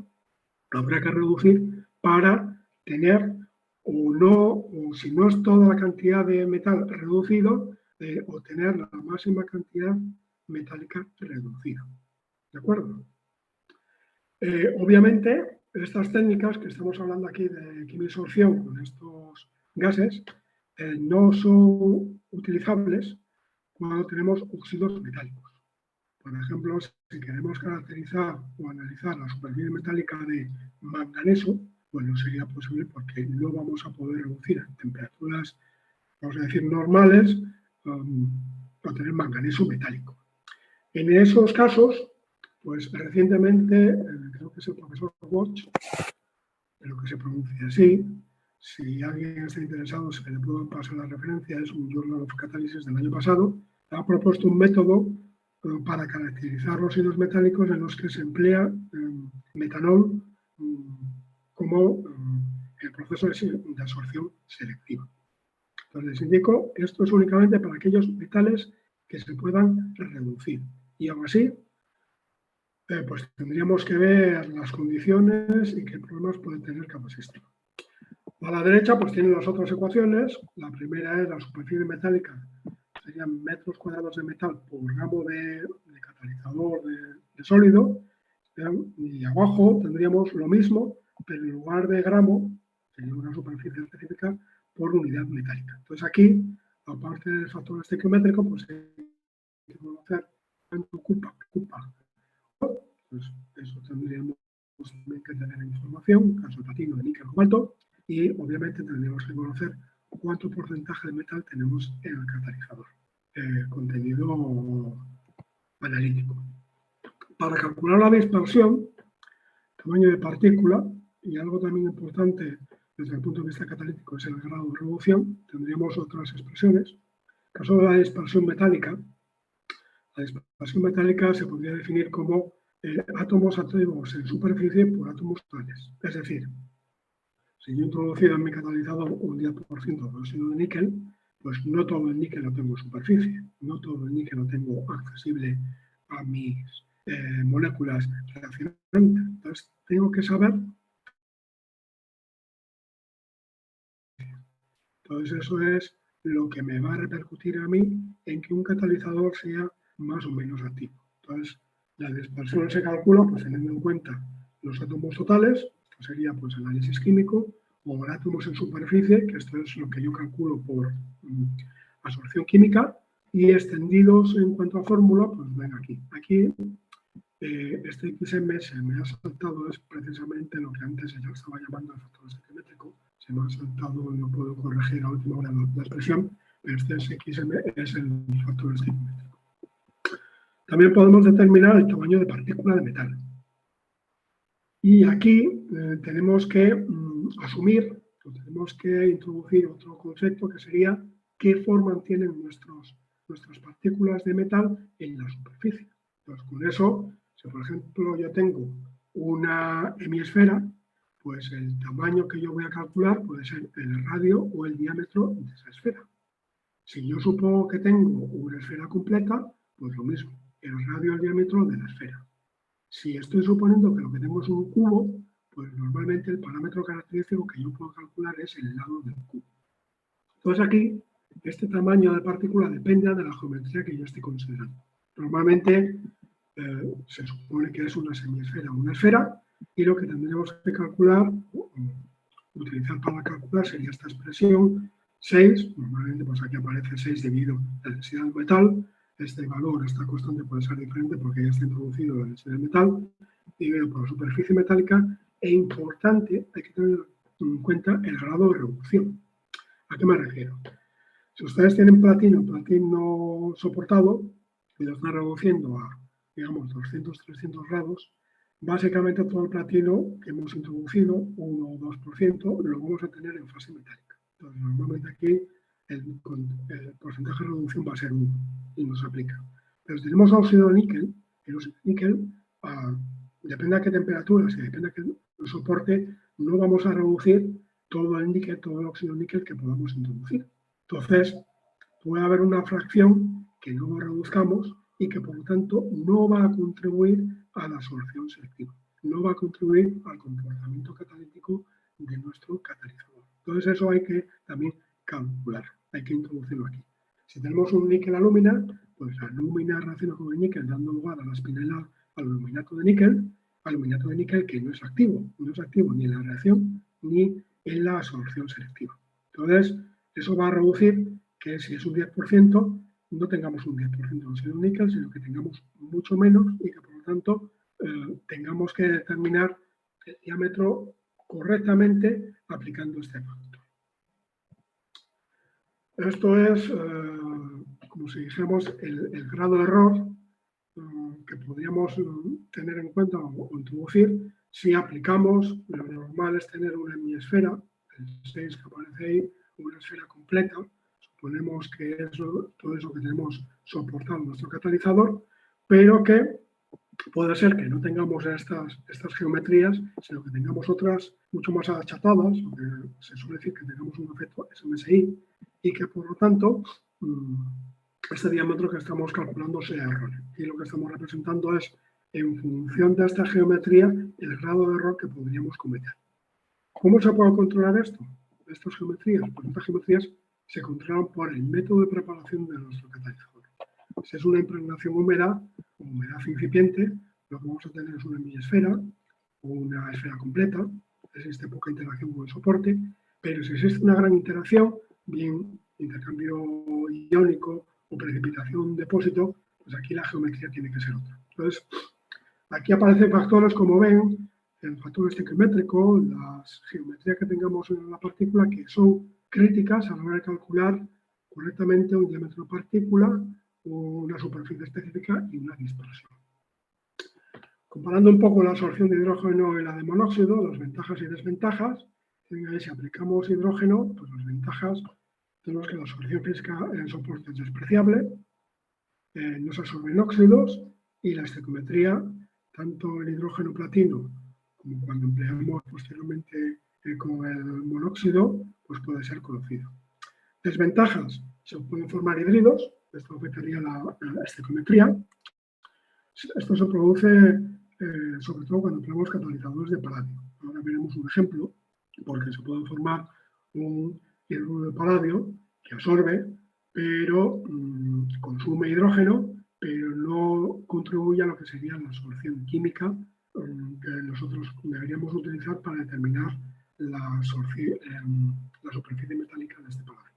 habrá que reducir para tener o no, o si no es toda la cantidad de metal reducido, obtener la máxima cantidad metálica reducida. ¿De acuerdo? Obviamente, estas técnicas que estamos hablando aquí de quimisorción con estos gases no son utilizables cuando tenemos óxidos metálicos. Por ejemplo, si queremos caracterizar o analizar la superficie metálica de manganeso, pues no sería posible porque no vamos a poder reducir a temperaturas, vamos a decir, normales, para tener manganeso metálico. En esos casos, pues recientemente, creo que es el profesor Watch, creo que se pronuncia así, si alguien está interesado, se le puede pasar la referencia, es un Journal of Catalysis del año pasado, ha propuesto un método para caracterizar los óxidos metálicos en los que se emplea metanol como el proceso de absorción selectiva. Entonces les indico, esto es únicamente para aquellos metales que se puedan reducir. Y aún así, pues tendríamos que ver las condiciones y qué problemas puede tener cada sistema. A la derecha pues tienen las otras ecuaciones. La primera es la superficie metálica, serían metros cuadrados de metal por gramo de catalizador de sólido. Y abajo tendríamos lo mismo, pero en lugar de gramo, sería una superficie específica por unidad metálica. Entonces aquí, aparte del factor estequiométrico, pues hay que conocer cuánto ocupa. Pues eso tendríamos que tener información, caso platino, de níquel, cobalto, y obviamente tendríamos que conocer cuánto porcentaje de metal tenemos en el catalizador, contenido analítico. Para calcular la dispersión, tamaño de partícula, y algo también importante desde el punto de vista catalítico es el grado de reducción, tendríamos otras expresiones. En el caso de la dispersión metálica se podría definir como átomos activos en superficie por átomos totales. Es decir, si yo he introducido en mi catalizador un 10% de óxido de níquel, pues no todo el níquel lo tengo en superficie, no todo el níquel lo tengo accesible a mis moléculas reaccionantes. Entonces, tengo que saber. Entonces, eso es lo que me va a repercutir a mí en que un catalizador sea más o menos activo. Entonces, la dispersión se calcula pues teniendo en cuenta los átomos totales, que sería pues análisis químico, o átomos en superficie, que esto es lo que yo calculo por absorción química, y extendidos en cuanto a fórmula, pues ven aquí. Aquí este XM se me ha saltado, es precisamente lo que antes ya estaba llamando el factor estequiométrico. Se me ha saltado, no puedo corregir a última hora la expresión, pero este XM es el factor estequiométrico. También podemos determinar el tamaño de partícula de metal. Y aquí tenemos que asumir, tenemos que introducir otro concepto que sería qué forma tienen nuestras partículas de metal en la superficie. Entonces, con eso, si por ejemplo yo tengo una hemisfera, pues el tamaño que yo voy a calcular puede ser el radio o el diámetro de esa esfera. Si yo supongo que tengo una esfera completa, pues lo mismo, el radio o el diámetro de la esfera. Si estoy suponiendo que lo que tengo es un cubo, pues normalmente el parámetro característico que yo puedo calcular es el lado del cubo. Entonces aquí, este tamaño de partícula depende de la geometría que yo esté considerando. Normalmente se supone que es una semiesfera o una esfera, y lo que tendríamos que calcular, utilizar para calcular, sería esta expresión 6, normalmente pues aquí aparece 6 dividido la densidad del metal, este valor, esta constante puede ser diferente porque ya está introducido la densidad del metal, dividido por la superficie metálica, e importante, hay que tener en cuenta el grado de reducción. ¿A qué me refiero? Si ustedes tienen platino soportado, y lo están reduciendo a, digamos, 200, 300 grados, básicamente todo el platino que hemos introducido, 1 o 2%, lo vamos a tener en fase metálica. Entonces, normalmente aquí el porcentaje de reducción va a ser 1 y nos aplica. Pero si tenemos óxido de níquel, el óxido de níquel, depende a qué temperatura, si depende a qué soporte, no vamos a reducir todo el níquel, todo el óxido de níquel que podamos introducir. Entonces, puede haber una fracción que no reduzcamos y que, por lo tanto, no va a contribuir a la absorción selectiva, no va a contribuir al comportamiento catalítico de nuestro catalizador. Entonces, eso hay que también calcular, hay que introducirlo aquí. Si tenemos un níquel-alúmina, pues la alúmina reacciona con el níquel, dando lugar a la espinela al aluminato de níquel que no es activo ni en la reacción ni en la absorción selectiva. Entonces, eso va a reducir que si es un 10%, no tengamos un 10% de óxido de níquel, sino que tengamos mucho menos y que, por lo tanto, tengamos que determinar el diámetro correctamente aplicando este factor. Esto es, como si dijéramos, el grado de error que podríamos tener en cuenta o introducir si aplicamos. Lo normal es tener una hemisfera, el 6 que aparece ahí, una esfera completa. Suponemos que es todo eso que tenemos soportado en nuestro catalizador, pero que puede ser que no tengamos estas geometrías, sino que tengamos otras mucho más achatadas, o que se suele decir que tengamos un efecto SMSI, y que por lo tanto este diámetro que estamos calculando sea erróneo. Y lo que estamos representando es, en función de esta geometría, el grado de error que podríamos cometer. ¿Cómo se puede controlar esto? Estas geometrías, pues estas geometrías se controlan por el método de preparación de nuestro catalizador. Si es una impregnación húmeda o humedad incipiente, lo que vamos a tener es una miniesfera o una esfera completa. Existe poca interacción con el soporte, pero si existe una gran interacción, bien intercambio iónico o precipitación depósito, pues aquí la geometría tiene que ser otra. Entonces, aquí aparecen factores, como ven, el factor estequiométrico, las geometrías que tengamos en la partícula, que son críticas a la hora de calcular correctamente un diámetro de partícula, una superficie específica y una dispersión. Comparando un poco la absorción de hidrógeno y la de monóxido, las ventajas y desventajas, si aplicamos hidrógeno, pues las ventajas tenemos que la absorción física en soporte es despreciable, no se absorben óxidos y la estequiometría, tanto el hidrógeno platino como cuando empleamos posteriormente con el monóxido, pues puede ser conocido. Desventajas, se pueden formar híbridos, esto afectaría la estequiometría. Esto se produce sobre todo cuando empleamos catalizadores de paladio. Ahora veremos un ejemplo, porque se puede formar un hidruro de paladio que absorbe, pero consume hidrógeno, pero no contribuye a lo que sería la absorción química que nosotros deberíamos utilizar para determinar la superficie metálica de este paladio.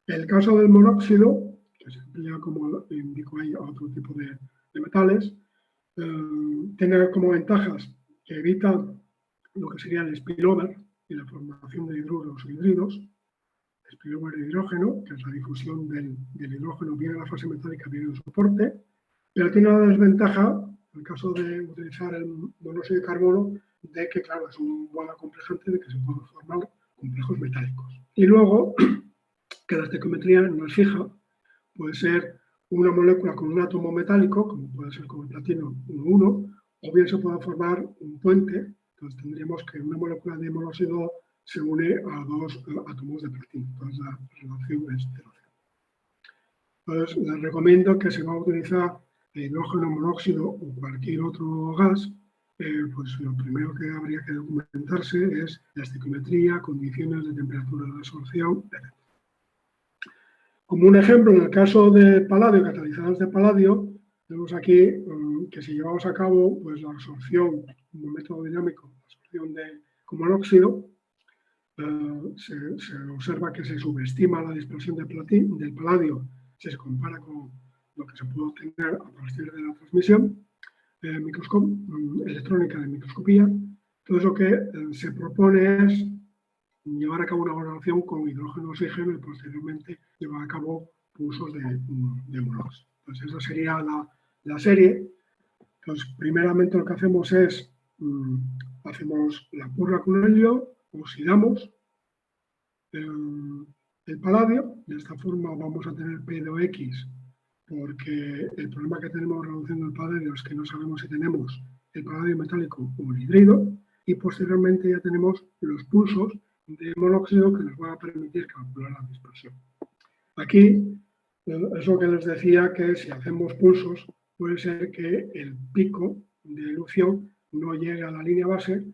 En el caso del monóxido, que se emplea, como indico ahí, a otro tipo de metales, tiene como ventajas que evita lo que sería el spillover y la formación de hidruros o hidridos, spillover de hidrógeno, que es la difusión del hidrógeno bien en la fase metálica, bien en el soporte, pero tiene una desventaja, en el caso de utilizar el monóxido de carbono, de que, claro, es un buen acomplejante de que se pueden formar complejos metálicos. Y luego, que la estequiometría no es fija, puede ser una molécula con un átomo metálico, como puede ser con el platino 1,1, o bien se puede formar un puente. Entonces tendríamos que una molécula de monóxido se une a dos átomos de platino. Entonces la relación es 0,0. Entonces les recomiendo que si va a utilizar hidrógeno, monóxido o cualquier otro gas, pues lo primero que habría que documentarse es la estequiometría, condiciones de temperatura de absorción, etc. Como un ejemplo, en el caso de paladio, catalizadores de paladio, tenemos aquí que si llevamos a cabo pues, la absorción, como método dinámico, la absorción con monóxido, se observa que se subestima la dispersión del paladio si se compara con lo que se puede obtener a partir de la transmisión electrónica de microscopía. Entonces lo que se propone es llevar a cabo una valoración con hidrógeno-oxígeno y posteriormente llevar a cabo usos de monóxido. Entonces esa sería la serie. Entonces primeramente lo que hacemos es, hacemos la purga con helio, oxidamos el paladio. De esta forma vamos a tener P de X, porque el problema que tenemos reduciendo el paladio es que no sabemos si tenemos el paladio metálico o el hidrido, y posteriormente ya tenemos los pulsos de monóxido que nos van a permitir calcular la dispersión. Aquí, eso que les decía, que si hacemos pulsos, puede ser que el pico de dilución no llegue a la línea base,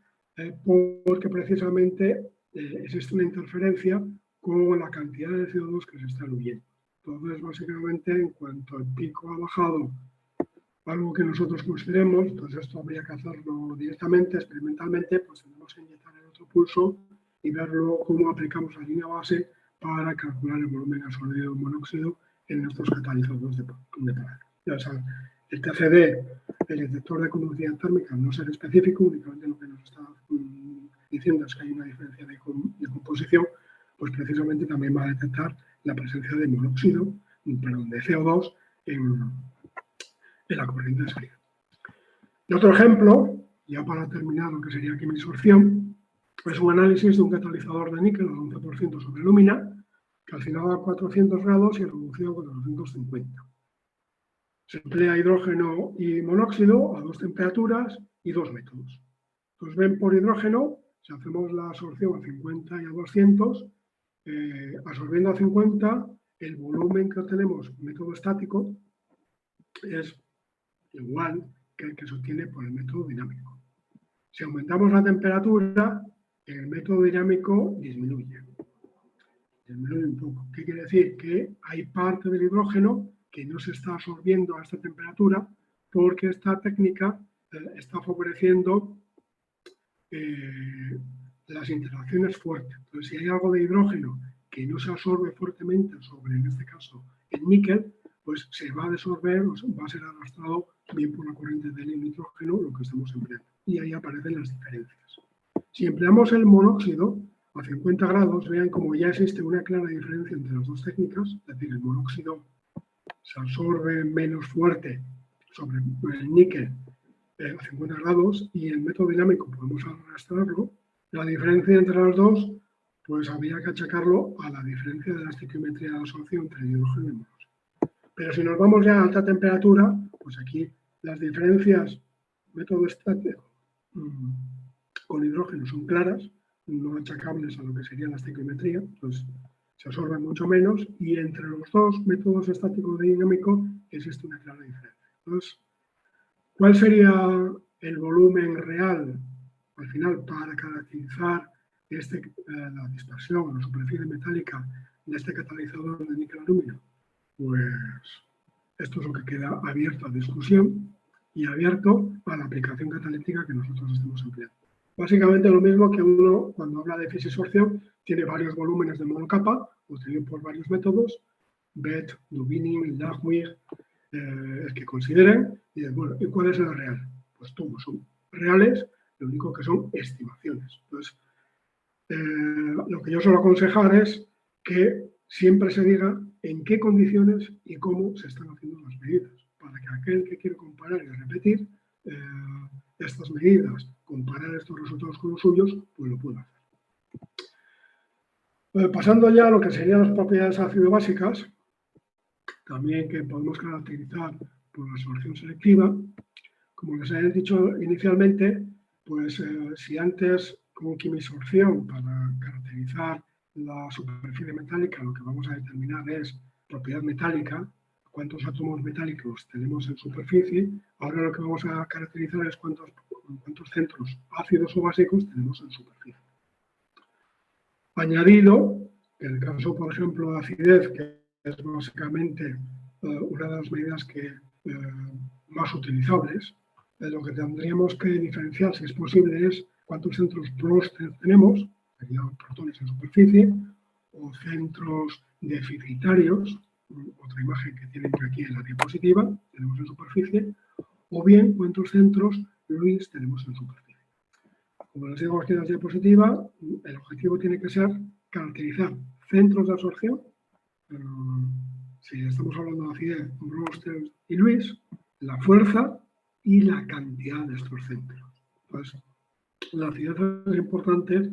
porque precisamente existe una interferencia con la cantidad de CO2 que se está diluyendo. Entonces, básicamente, en cuanto el pico ha bajado algo que nosotros consideremos, entonces esto habría que hacerlo directamente, experimentalmente, pues tenemos que inyectar el otro pulso y verlo cómo aplicamos la línea base para calcular el volumen absorbido de monóxido en nuestros catalizadores de paladio. Ya saben, el TCD, el detector de conductividad térmica, no ser específico, únicamente lo que nos está diciendo es que hay una diferencia de composición, pues precisamente también va a detectar la presencia de monóxido, perdón, de CO2 en la corriente de salida. Y otro ejemplo, ya para terminar lo que sería quimisorción, es un análisis de un catalizador de níquel al 11% sobre lúmina, calcinado a 400 grados y reducido a 450. Se emplea hidrógeno y monóxido a 2 temperaturas y 2 métodos. Entonces ven por hidrógeno, si hacemos la absorción a 50 y a 200, absorbiendo a 50, el volumen que obtenemos método estático es igual que el que se obtiene por el método dinámico. Si aumentamos la temperatura, el método dinámico disminuye un poco. ¿Qué quiere decir? Que hay parte del hidrógeno que no se está absorbiendo a esta temperatura porque esta técnica está favoreciendo las interacciones fuertes. Entonces, si hay algo de hidrógeno que no se absorbe fuertemente sobre, en este caso, el níquel, pues se va a desorber o va a ser arrastrado bien por la corriente del nitrógeno, lo que estamos empleando. Y ahí aparecen las diferencias. Si empleamos el monóxido a 50 grados, vean como ya existe una clara diferencia entre las dos técnicas, es decir, el monóxido se absorbe menos fuerte sobre el níquel a 50 grados y el método dinámico podemos arrastrarlo. La diferencia entre las dos, pues habría que achacarlo a la diferencia de la estequiometría de absorción entre el hidrógeno y el monóxido. Pero si nos vamos ya a alta temperatura, pues aquí las diferencias método estático con hidrógeno son claras, no achacables a lo que sería la estequiometría, pues se absorben mucho menos, y entre los dos métodos estático y dinámico existe una clara diferencia. Entonces, ¿cuál sería el volumen real al final para caracterizar la dispersión o la superficie metálica de este catalizador de níquel-alumina? Pues esto es lo que queda abierto a discusión y abierto a la aplicación catalítica que nosotros estamos empleando. Básicamente lo mismo que uno, cuando habla de fisisorción, tiene varios volúmenes de monocapa, obtenidos por varios métodos, BET, Dubinin, Lagwig, el que consideren, y bueno, ¿y cuál es el real? Pues todos son reales, lo único que son estimaciones. Entonces, lo que yo suelo aconsejar es que siempre se diga en qué condiciones y cómo se están haciendo las medidas, para que aquel que quiere comparar y repetir estas medidas, comparar estos resultados con los suyos, pues lo pueda hacer. Pasando ya a lo que serían las propiedades ácido-básicas, también que podemos caracterizar por la absorción selectiva. Como les he dicho inicialmente, pues si antes con quimisorción para caracterizar la superficie metálica lo que vamos a determinar es propiedad metálica, cuántos átomos metálicos tenemos en superficie, ahora lo que vamos a caracterizar es cuántos centros ácidos o básicos tenemos en superficie. Añadido, en el caso, por ejemplo, de acidez, que es básicamente una de las medidas más utilizables, lo que tendríamos que diferenciar, si es posible, es cuántos centros PROS tenemos, serían protones en superficie, o centros deficitarios, otra imagen que tienen aquí en la diapositiva, tenemos en superficie, o bien cuántos centros Lewis tenemos en superficie. Como les digo aquí en la diapositiva, el objetivo tiene que ser caracterizar centros de absorción. Si estamos hablando de acidez, Brewster y Lewis, la fuerza y la cantidad de estos centros. Entonces, la acidez es importante,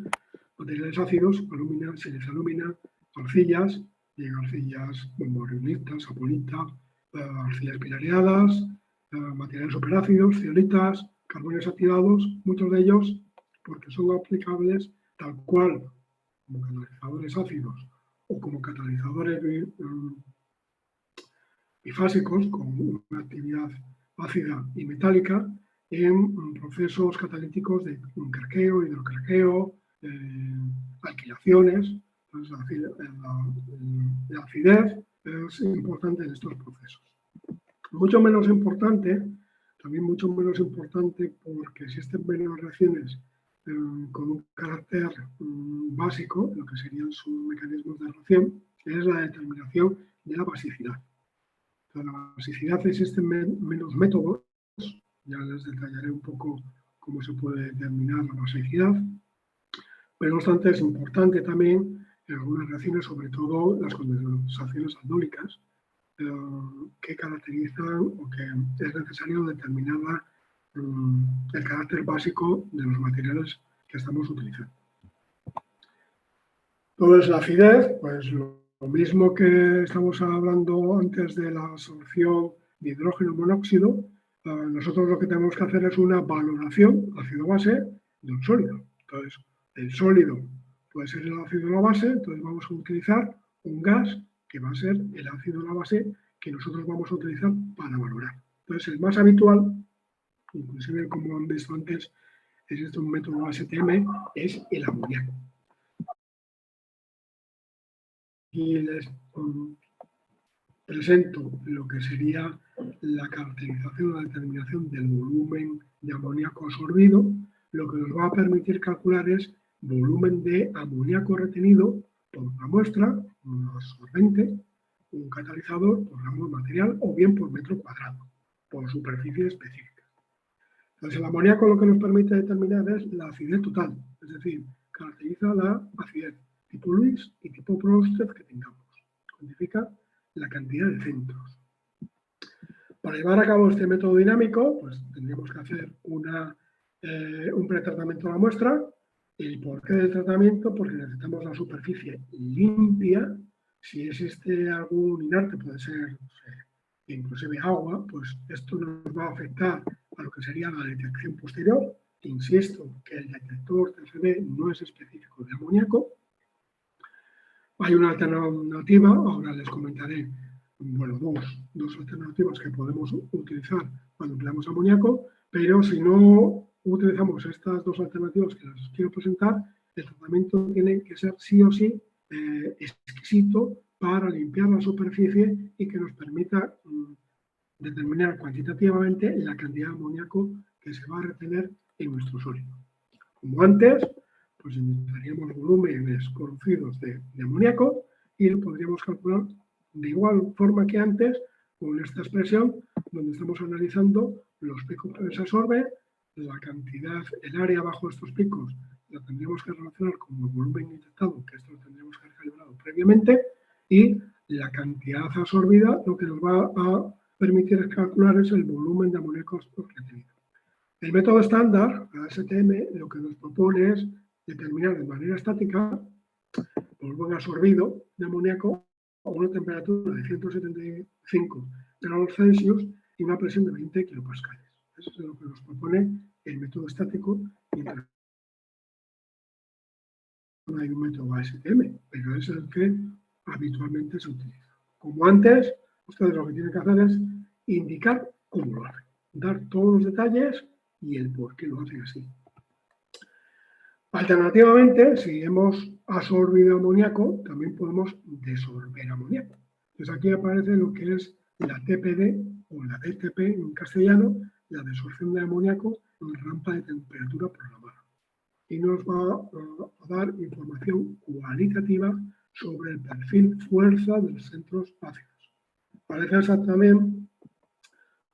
materiales ácidos, alumina, silisalúmina, arcillas, y arcillas boronitas, saponita, arcillas pilareadas, materiales superácidos, ceolitas, carbones activados, muchos de ellos porque son aplicables tal cual como catalizadores ácidos o como catalizadores bifásicos con una actividad ácida y metálica en procesos catalíticos de craqueo, hidrocraqueo, alquilaciones. Entonces, la acidez es importante en estos procesos. Mucho menos importante, también mucho menos importante porque existen menos reacciones con un carácter básico, lo que serían sus mecanismos de reacción, es la determinación de la basicidad. Para la basicidad existen menos métodos, ya les detallaré un poco cómo se puede determinar la basicidad, pero no obstante es importante también en algunas reacciones, sobre todo las condensaciones aldólicas, que caracterizan o que es necesario determinar el carácter básico de los materiales que estamos utilizando. Entonces, la acidez, pues lo mismo que estamos hablando antes de la absorción de hidrógeno monóxido, nosotros lo que tenemos que hacer es una valoración ácido-base de un sólido. Entonces, el sólido puede ser el ácido o la base, entonces vamos a utilizar un gas que va a ser el ácido o la base que nosotros vamos a utilizar para valorar. Entonces, el más habitual, inclusive como han visto antes, es un método ASTM, es el amoníaco. Y les presento lo que sería la caracterización o la determinación del volumen de amoníaco absorbido. Lo que nos va a permitir calcular es volumen de amoníaco retenido por una muestra, un absorbente, un catalizador por gramo de material o bien por metro cuadrado, por superficie específica. Entonces, el amoníaco lo que nos permite determinar es la acidez total, es decir, caracteriza la acidez tipo Lewis y tipo Brewster que tengamos. Cuantifica la cantidad de centros. Para llevar a cabo este método dinámico, pues tendríamos que hacer un pretratamiento de la muestra. ¿El porqué del tratamiento? Porque necesitamos la superficie limpia. Si existe algún inerte, puede ser inclusive agua, pues esto nos va a afectar a lo que sería la detección posterior. Insisto que el detector TCB no es específico de amoníaco. Hay una alternativa, ahora les comentaré, bueno, dos alternativas que podemos utilizar cuando empleamos amoníaco, pero si no utilizamos estas dos alternativas que les quiero presentar, el tratamiento tiene que ser sí o sí exquisito para limpiar la superficie y que nos permita determinar cuantitativamente la cantidad de amoníaco que se va a retener en nuestro sólido. Como antes, pues necesitaríamos volúmenes conocidos de amoníaco y lo podríamos calcular de igual forma que antes con esta expresión donde estamos analizando los picos que se absorben, la cantidad, el área bajo estos picos la tendríamos que relacionar con el volumen inyectado, que esto lo tendríamos que haber calibrado previamente, y la cantidad absorbida lo que nos va a permitir calcular es el volumen de amoníaco retenido. El método estándar, ASTM, lo que nos propone es determinar de manera estática el volumen absorbido de amoníaco a una temperatura de 175 grados Celsius y una presión de 20 kilopascales. Eso es lo que nos propone el método estático. No hay un método ASTM, pero es el que habitualmente se utiliza. Como antes, ustedes lo que tienen que hacer es indicar cómo lo hacen, dar todos los detalles y el por qué lo hacen así. Alternativamente, si hemos absorbido amoníaco, también podemos desorber amoníaco. Entonces aquí aparece lo que es la TPD o la DTP en castellano, la desorción de amoníaco en rampa de temperatura por la mano. Y nos va a dar información cualitativa sobre el perfil fuerza de los centros ácidos. Parece ser también,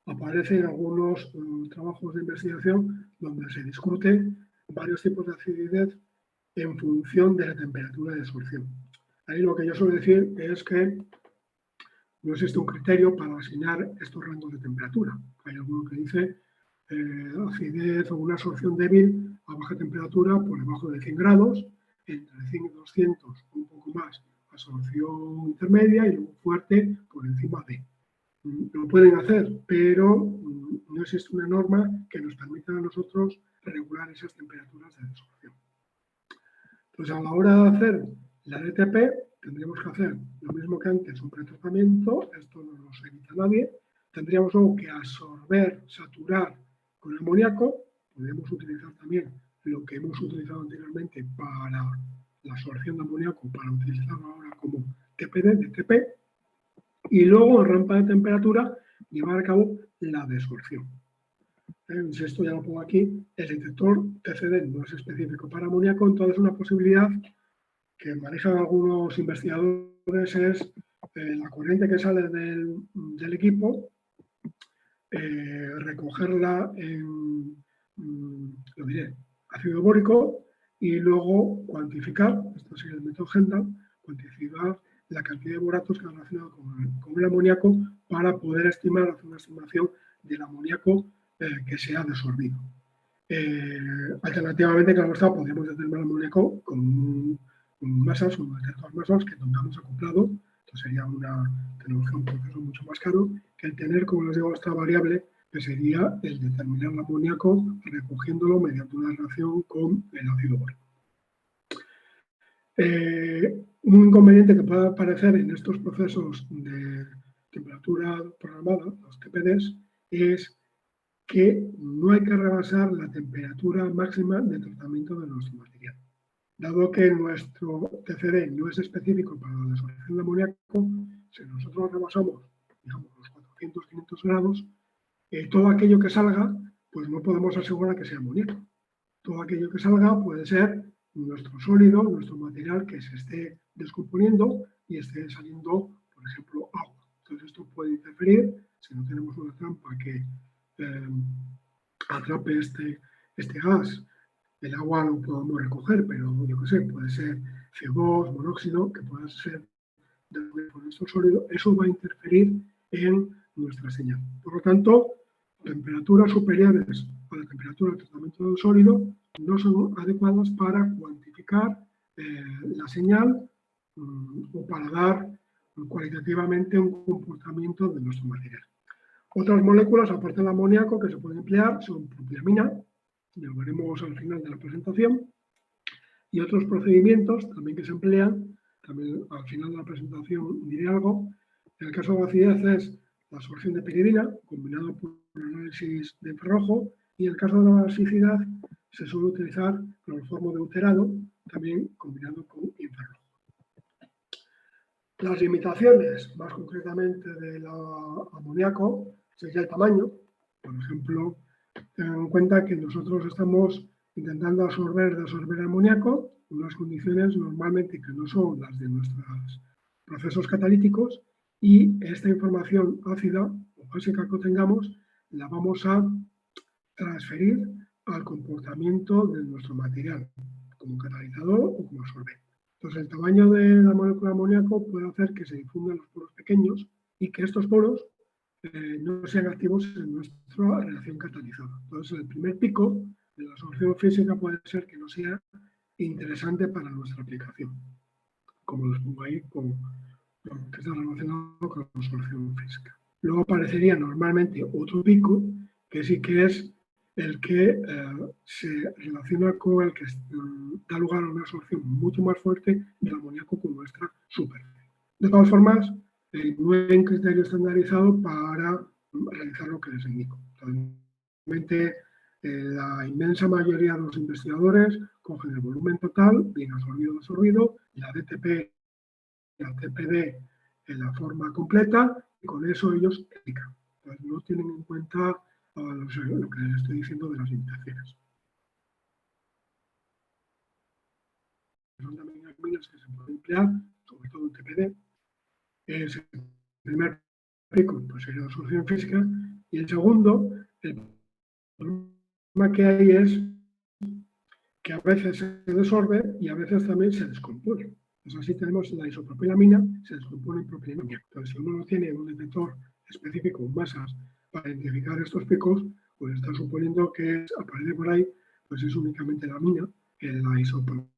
aparecen algunos trabajos de investigación donde se discuten varios tipos de acidez en función de la temperatura de absorción. Ahí lo que yo suelo decir es que no existe un criterio para asignar estos rangos de temperatura. Hay alguno que dice acidez o una absorción débil a baja temperatura por debajo de 100 grados, entre 100 y 200 o un poco más, absorción intermedia y luego fuerte por encima de. Lo pueden hacer, pero no existe una norma que nos permita a nosotros regular esas temperaturas de absorción. Entonces, a la hora de hacer la DTP, tendríamos que hacer lo mismo que antes, un pretratamiento, esto no nos evita nadie. Tendríamos luego que absorber, saturar con amoníaco. Podemos utilizar también lo que hemos utilizado anteriormente para la absorción de amoníaco, para utilizarlo ahora como TPD, DTP. Y luego, en rampa de temperatura, llevar a cabo la desorción. Si esto ya lo pongo aquí, el detector TCD no es específico para amoníaco, entonces una posibilidad que manejan algunos investigadores es la corriente que sale del equipo, recogerla en, lo diré, ácido bórico y luego cuantificar, esto sería el método Hendal, cuantificar la cantidad de boratos que han relacionado con el amoníaco para poder estimar, hacer una estimación del amoníaco que se ha desorbido. Alternativamente, claro está, podríamos determinar el amoníaco con masas, un detector masas que tengamos acoplado. Esto sería una tecnología, un proceso mucho más caro que el tener, como les digo, esta variable que sería el determinar el amoníaco recogiéndolo mediante una reacción con el ácido bórico. Un inconveniente que puede aparecer en estos procesos de temperatura programada, los TPDs, es que no hay que rebasar la temperatura máxima de tratamiento de nuestro material. Dado que nuestro TCD no es específico para la desorientación de amoníaco, si nosotros rebasamos, digamos, los 400-500 grados, todo aquello que salga, pues no podemos asegurar que sea amoníaco. Todo aquello que salga puede ser nuestro sólido, nuestro material que se esté descomponiendo y esté saliendo, por ejemplo, agua. Entonces esto puede interferir si no tenemos una trampa que atrape este gas. El agua lo podemos recoger, pero yo qué sé, puede ser CO2, monóxido, que pueda ser de nuestro sólido. Eso va a interferir en nuestra señal. Por lo tanto, temperaturas superiores a la temperatura de tratamiento del sólido no son adecuadas para cuantificar la señal o para dar cualitativamente un comportamiento de nuestro material. Otras moléculas, aparte del amoníaco, que se pueden emplear son propiamina, ya lo veremos al final de la presentación, y otros procedimientos también que se emplean, también al final de la presentación diré algo. En el caso de la acidez es la absorción de piridina, combinado por el análisis de infrarrojo, y en el caso de la basicidad se suele utilizar cloroformo deuterado, también combinado con infrarrojo. Las limitaciones, más concretamente del amoníaco, sería el tamaño. Por ejemplo, tengan en cuenta que nosotros estamos intentando absorber amoníaco en unas condiciones normalmente que no son las de nuestros procesos catalíticos, y esta información ácida o básica que tengamos la vamos a transferir al comportamiento de nuestro material como catalizador o como absorbente. Entonces, el tamaño de la molécula de amoníaco puede hacer que se difundan los poros pequeños y que estos poros no sean activos en nuestra reacción catalizada. Entonces, el primer pico de la absorción física puede ser que no sea interesante para nuestra aplicación, como les pongo ahí, con lo que está relacionado con la absorción física. Luego aparecería normalmente otro pico, que sí que es el que se relaciona con el que da lugar a una absorción mucho más fuerte del amoníaco con nuestra superficie. De todas formas, no hay un criterio estandarizado para realizar lo que les indico. Realmente, la inmensa mayoría de los investigadores cogen el volumen total, bien absorbido o desorbido, la DTP y la TPD en la forma completa, y con eso ellos explican. Entonces, no tienen en cuenta lo que les estoy diciendo de las limitaciones. Son también minas que se pueden emplear, sobre todo en TPD. Es el primer picos, pues sería la absorción física. Y el segundo, el problema que hay es que a veces se desorbe y a veces también se descompone. Entonces así tenemos la isopropilamina, se descompone en propilamina. Entonces si uno no tiene un detector específico en masas para identificar estos picos, pues está suponiendo que aparece por ahí, pues es únicamente la amina, la isopropilamina.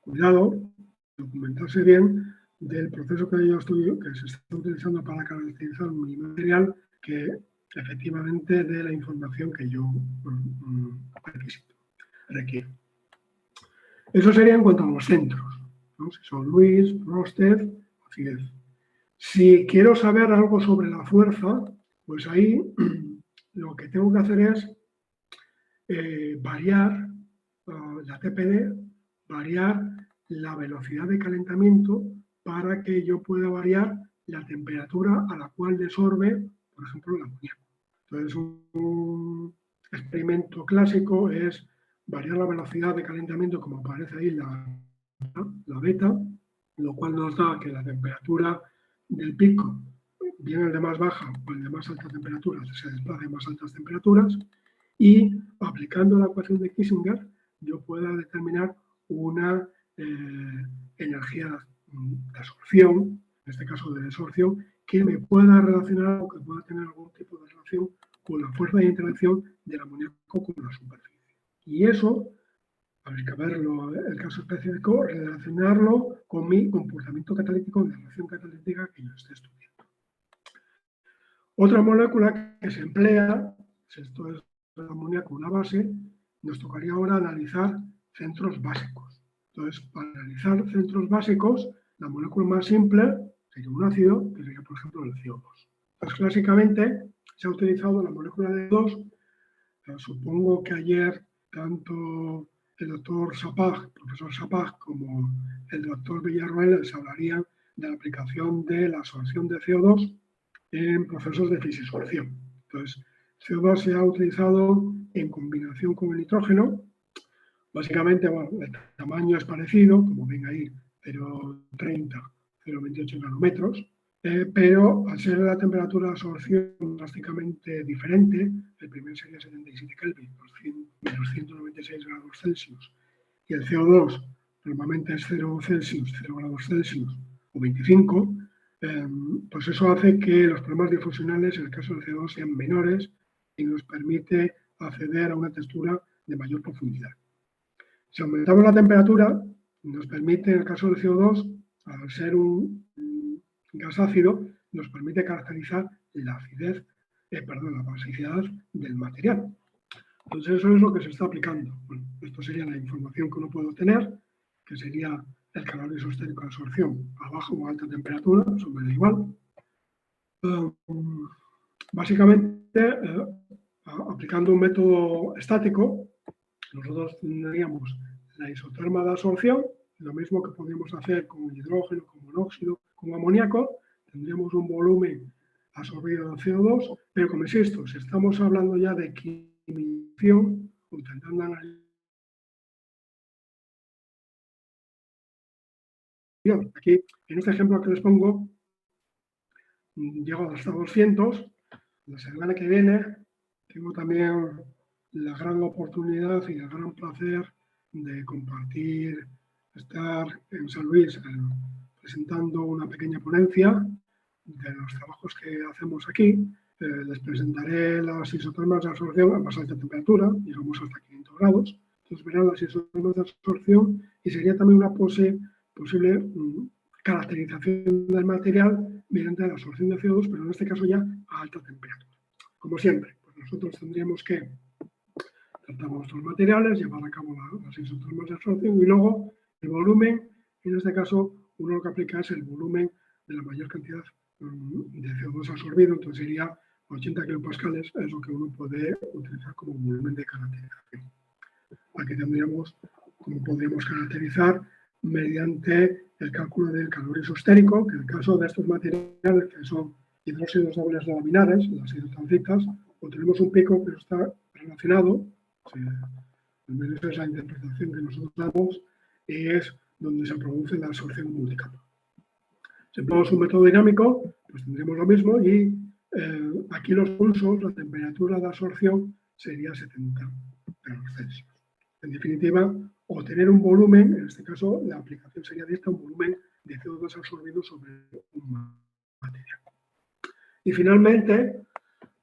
Cuidado, documentarse bien del proceso que yo estudio, que se está utilizando para caracterizar mi material, que efectivamente dé la información que yo requiero. Eso sería en cuanto a los centros, ¿no? Si son Luis, Rosted o Figuez. Si quiero saber algo sobre la fuerza, pues ahí lo que tengo que hacer es variar la TPD, variar la velocidad de calentamiento para que yo pueda variar la temperatura a la cual desorbe, por ejemplo, el amoníaco. Entonces, un experimento clásico es variar la velocidad de calentamiento, como aparece ahí la beta, lo cual nos da que la temperatura del pico, bien el de más baja o el de más alta temperatura, se desplace a más altas temperaturas, y aplicando la ecuación de Kissinger yo pueda determinar una energía de absorción, en este caso de desorción, que me pueda relacionar o que pueda tener algún tipo de relación con la fuerza de interacción del amoníaco con la superficie. Y eso, habría que verlo, el caso específico, relacionarlo con mi comportamiento catalítico de la reacción catalítica que yo esté estudiando. Otra molécula que se emplea, esto es el amoníaco, una base, nos tocaría ahora analizar centros básicos. Entonces, para analizar centros básicos, la molécula más simple sería un ácido, que sería, por ejemplo, el CO2. Entonces, clásicamente, se ha utilizado la molécula de CO2. Supongo que ayer, tanto el doctor Sapag, profesor Sapag, como el doctor Villarroel les hablarían de la aplicación de la absorción de CO2 en procesos de fisiculación. Entonces, CO2 se ha utilizado en combinación con el nitrógeno. Básicamente, bueno, el tamaño es parecido, como ven ahí, 0,30, 0,28 nanómetros, pero al ser la temperatura de absorción drásticamente diferente, el primero sería 77 Kelvin, menos 196 grados Celsius, y el CO2 normalmente es 0 Celsius, 0 grados Celsius o 25, pues eso hace que los problemas difusionales en el caso del CO2 sean menores y nos permite acceder a una textura de mayor profundidad. Si aumentamos la temperatura, nos permite, en el caso del CO2, al ser un gas ácido, nos permite caracterizar la acidez, la basicidad del material. Entonces eso es lo que se está aplicando. Bueno, esto sería la información que uno puede obtener, que sería el calor isostático de absorción a baja o alta temperatura, eso me da igual. Básicamente, aplicando un método estático, nosotros tendríamos la isoterma de absorción, lo mismo que podríamos hacer con hidrógeno, con monóxido, con amoníaco, tendríamos un volumen absorbido de CO2, pero como insisto, si estamos hablando ya de quimización, intentando analizar. Aquí, en este ejemplo que les pongo, llego hasta 200. La semana que viene tengo también la gran oportunidad y el gran placer de compartir, estar en San Luis presentando una pequeña ponencia de los trabajos que hacemos aquí. Les presentaré las isotermas de absorción a más alta temperatura, llegamos hasta 500 grados. Entonces verán las isotermas de absorción y sería también una posible caracterización del material mediante la absorción de CO2, pero en este caso ya a alta temperatura. Como siempre, pues nosotros tendríamos que tratar nuestros materiales, llevar a cabo las isotermas de absorción y luego el volumen, en este caso uno lo que aplica es el volumen de la mayor cantidad de CO2 absorbido, entonces sería 80 kilopascales, es lo que uno puede utilizar como volumen de caracterización. Aquí tendríamos cómo podríamos caracterizar mediante el cálculo del calor isostérico, que en el caso de estos materiales que son hidróxidos dobles laminares, las hidrostancitas, obtenemos un pico que está relacionado, al menos esa es la interpretación que nosotros damos, y es donde se produce la absorción multicapa. Si empleamos un método dinámico, pues tendríamos lo mismo y aquí los pulsos, la temperatura de absorción sería 70 grados Celsius. En definitiva, obtener un volumen, en este caso la aplicación sería de esta, un volumen de CO2 absorbido sobre un material. Y finalmente,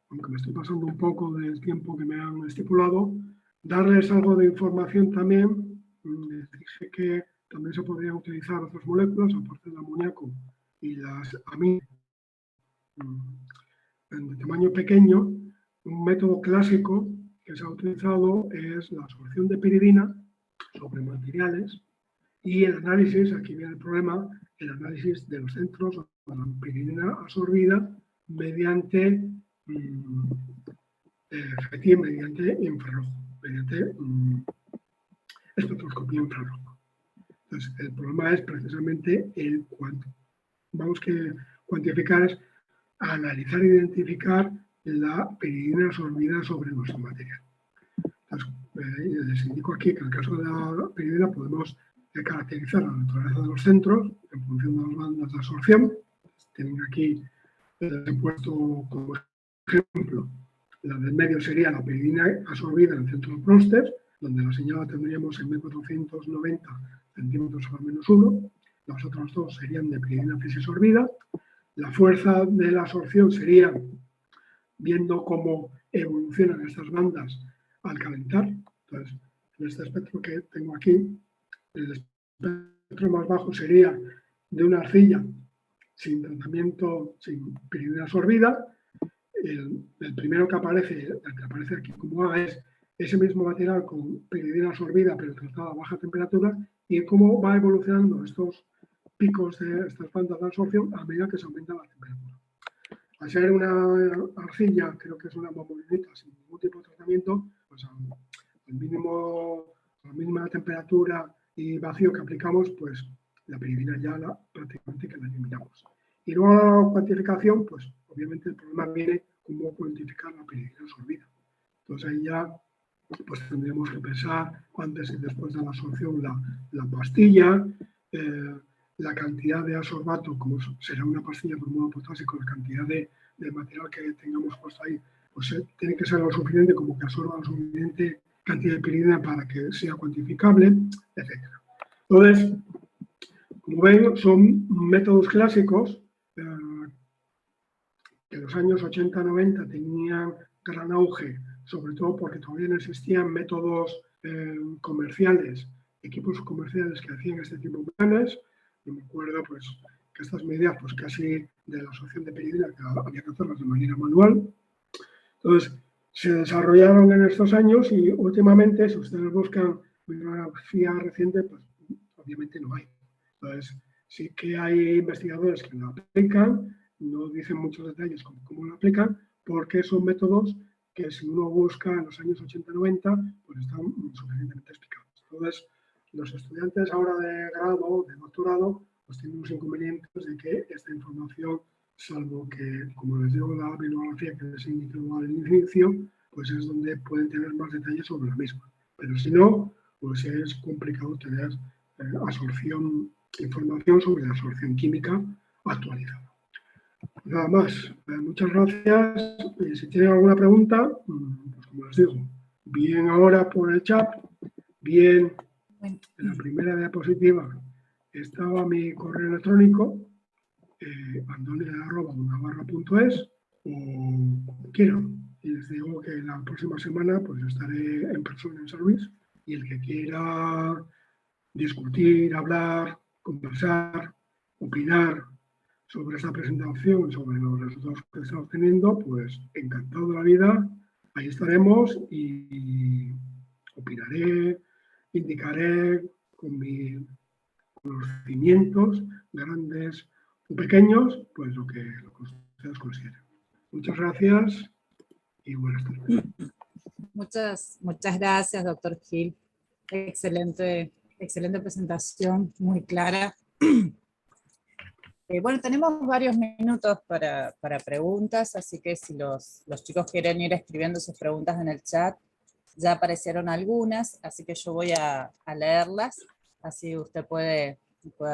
aunque me estoy pasando un poco del tiempo que me han estipulado, darles algo de información también. Les dije que también se podrían utilizar otras moléculas, aparte del amoníaco y las aminas de tamaño pequeño. Un método clásico que se ha utilizado es la absorción de piridina sobre materiales y el análisis, aquí viene el problema, el análisis de los centros de la piridina absorbida mediante mediante infrarrojo, mediante espectroscopía infrarroja. Entonces, el problema es precisamente el cuánto. Vamos que cuantificar es analizar e identificar la piridina absorbida sobre nuestro material. Entonces, les indico aquí que en el caso de la piridina podemos caracterizar la naturaleza de los centros en función de las bandas de absorción. Tienen aquí, he puesto como ejemplo, la del medio sería la piridina absorbida en el centro de Bronsted, donde la señal la tendríamos en 1490 centímetros al menos 1. Las otras dos serían de piridina fisiosorbida. La fuerza de la absorción sería viendo cómo evolucionan estas bandas al calentar. Entonces, en este espectro que tengo aquí, el espectro más bajo sería de una arcilla sin tratamiento, sin piridina absorbida. El primero que aparece, el que aparece aquí como A, es ese mismo material con piridina absorbida pero tratada a baja temperatura, y cómo va evolucionando estos picos de estas bandas de absorción a medida que se aumenta la temperatura. Al ser una arcilla, creo que es una mamolinita sin ningún tipo de tratamiento, pues al mínimo, a la mínima temperatura y vacío que aplicamos, pues la piridina ya prácticamente que la eliminamos. Y luego la cuantificación, pues obviamente el problema viene cómo cuantificar la piridina absorbida. Entonces ahí ya pues tendríamos que pensar antes y después de la absorción la pastilla, la cantidad de absorbato, como será una pastilla de bromuro potásico, la cantidad de material que tengamos puesto ahí, pues tiene que ser lo suficiente como que absorba la suficiente cantidad de piridina para que sea cuantificable, etc. Entonces, como ven, son métodos clásicos que en los años 80-90 tenían gran auge, sobre todo porque todavía no existían métodos comerciales, equipos comerciales que hacían este tipo de planes. Yo me acuerdo pues, que estas medidas pues, casi de la absorción de piridina que había que hacerlas de manera manual. Entonces, se desarrollaron en estos años y últimamente, si ustedes buscan bibliografía reciente, pues obviamente no hay. Entonces, sí que hay investigadores que lo aplican, no dicen muchos detalles cómo lo aplican, porque son métodos que si uno busca en los años 80-90, pues están suficientemente explicados. Entonces, los estudiantes ahora de grado, de doctorado, pues tienen los inconvenientes de que esta información, salvo que, como les digo, la bibliografía que les he indicado al inicio, pues es donde pueden tener más detalles sobre la misma. Pero si no, pues es complicado tener información sobre la absorción química actualizada. Nada más. Muchas gracias. Y si tienen alguna pregunta, pues como les digo, bien ahora por el chat, bien en la primera diapositiva estaba mi correo electrónico, andone@unabarra.es, o como quieran. Y les digo que la próxima semana pues estaré en persona en San Luis, y el que quiera discutir, hablar, conversar, opinar sobre esta presentación, sobre los resultados que estamos teniendo, pues encantado de la vida, ahí estaremos y opinaré, indicaré con mis conocimientos, grandes o pequeños, pues lo que ustedes consideren. Muchas gracias y buenas tardes. Muchas gracias, doctor Gil. Excelente presentación, muy clara. Bueno, tenemos varios minutos para preguntas, así que si los chicos quieren ir escribiendo sus preguntas en el chat, ya aparecieron algunas, así que yo voy a leerlas, así usted puede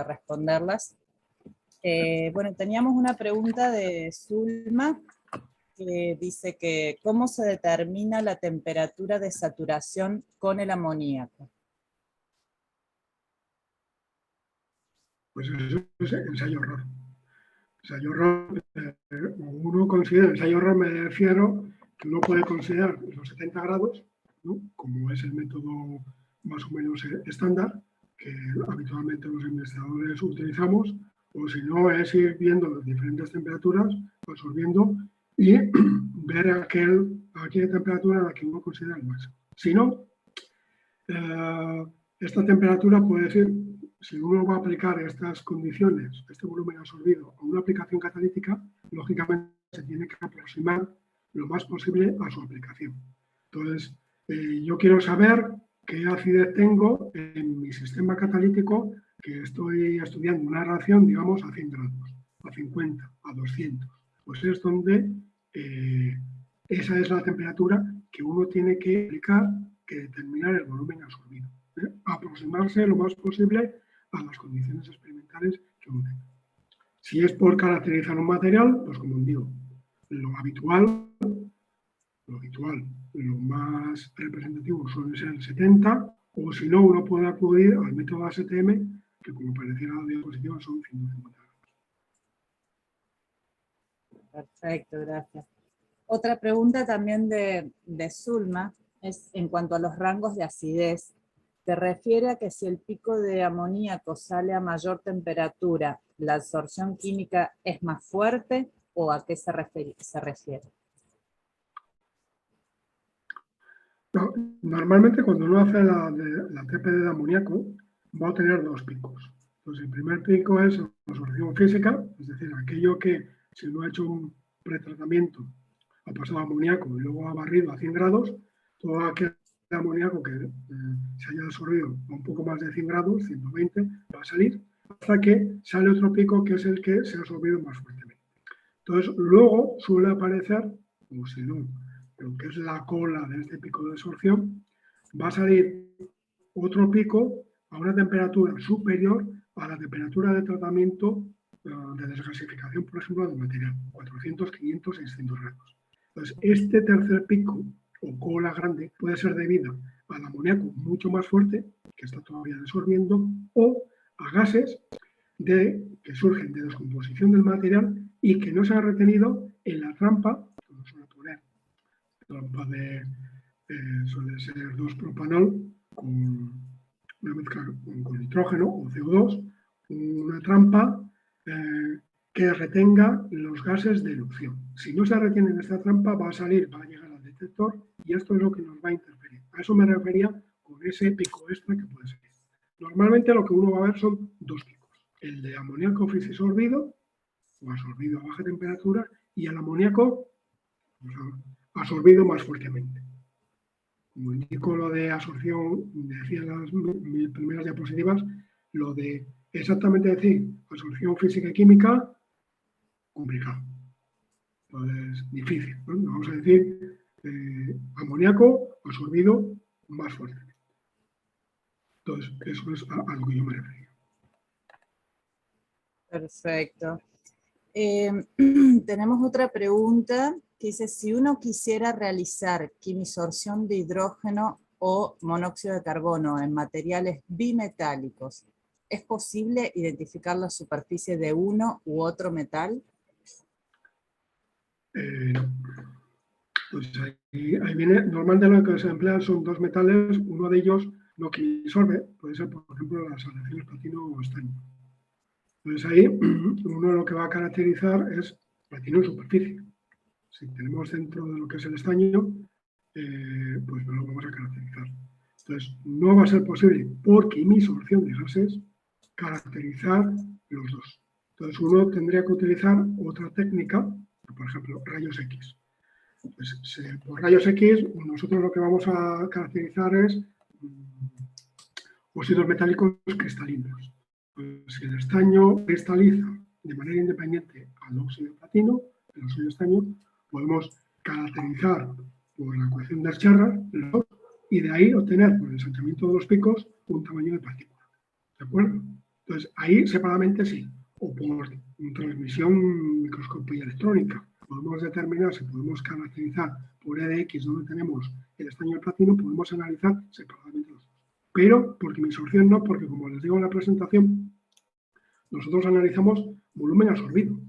responderlas. Bueno, teníamos una pregunta de Zulma que dice que ¿cómo se determina la temperatura de saturación con el amoníaco? Pues eso es ensayo-error. Ensayo-error, uno considera, ensayo-error me refiero que uno puede considerar los 70 grados, ¿no?, como es el método más o menos estándar que habitualmente los investigadores utilizamos, o si no es ir viendo las diferentes temperaturas, absorbiendo y ver a qué temperatura a la que uno considera el máximo. Si no, esta temperatura puede ser, si uno va a aplicar estas condiciones, este volumen absorbido a una aplicación catalítica, lógicamente se tiene que aproximar lo más posible a su aplicación. Entonces, yo quiero saber qué acidez tengo en mi sistema catalítico que estoy estudiando una reacción, digamos, a 100 grados, a 50, a 200. Pues es donde esa es la temperatura que uno tiene que aplicar, que determinar el volumen absorbido. Aproximarse lo más posible a las condiciones experimentales que uno tenga. Si es por caracterizar un material, pues como digo, lo habitual, lo más representativo suele ser el 70, o si no, uno puede acudir al método ASTM, que como pareciera la diapositiva son 150 grados. Perfecto, gracias. Otra pregunta también de Zulma es en cuanto a los rangos de acidez. ¿Se refiere a que si el pico de amoníaco sale a mayor temperatura, la absorción química es más fuerte o a qué se refiere? No, normalmente cuando uno hace la TPD de amoníaco va a tener dos picos. Entonces el primer pico es la absorción física, es decir, aquello que si uno ha hecho un pretratamiento, ha pasado a amoníaco y luego ha barrido a 100 grados, todo aquel amoníaco que se haya absorbido a un poco más de 100 grados, 120, va a salir, hasta que sale otro pico que es el que se ha absorbido más fuertemente. Entonces luego suele aparecer, o si no, lo que es la cola de este pico de absorción, va a salir otro pico a una temperatura superior a la temperatura de tratamiento de desgasificación, por ejemplo, del material, 400, 500, 600 grados. Entonces, este tercer pico o cola grande puede ser debida al amoníaco mucho más fuerte, que está todavía disolviendo, o a gases que surgen de descomposición del material y que no se han retenido en la trampa, como suele poner, trampa suele ser 2-propanol con una mezcla con nitrógeno o CO2, una trampa que retenga los gases de erupción. Si no se retiene en esta trampa, va a salir, va a llegar al detector y esto es lo que nos va a interferir. A eso me refería con ese pico extra que puede salir. Normalmente lo que uno va a ver son dos picos. El de amoníaco fisiosorbido o absorbido a baja temperatura y el amoníaco absorbido más fuertemente. Como indico lo de absorción, decía en las primeras diapositivas, lo de exactamente decir absorción física y química, complicado. Entonces, difícil, ¿no? Vamos a decir amoníaco absorbido más fuertemente. Entonces, eso es a lo que yo me refería. Perfecto. Tenemos otra pregunta que dice, si uno quisiera realizar quimisorción de hidrógeno o monóxido de carbono en materiales bimetálicos, ¿es posible identificar la superficie de uno u otro metal? No. Pues ahí viene, normalmente lo que se emplea son dos metales, uno de ellos no quisorbe, puede ser, por ejemplo, las aleaciones platino o estaño. Entonces ahí uno lo que va a caracterizar es platino en superficie. Si tenemos dentro de lo que es el estaño, pues no lo vamos a caracterizar. Entonces no va a ser posible por quimisorción de gases caracterizar los dos. Entonces uno tendría que utilizar otra técnica, por ejemplo, rayos X. Pues por rayos X nosotros lo que vamos a caracterizar es óxidos metálicos cristalinos. Pues si el estaño cristaliza de manera independiente al óxido de platino, el óxido de estaño, podemos caracterizar por la ecuación de Schärfer y de ahí obtener por el ensanchamiento de los picos un tamaño de partícula. ¿De acuerdo? Entonces ahí separadamente sí. o por transmisión microscópica electrónica. Podemos determinar si podemos caracterizar por EDX donde tenemos el estaño de platino, podemos analizar separadamente los dos. Pero por quimisorción no, porque como les digo en la presentación, nosotros analizamos volumen absorbido.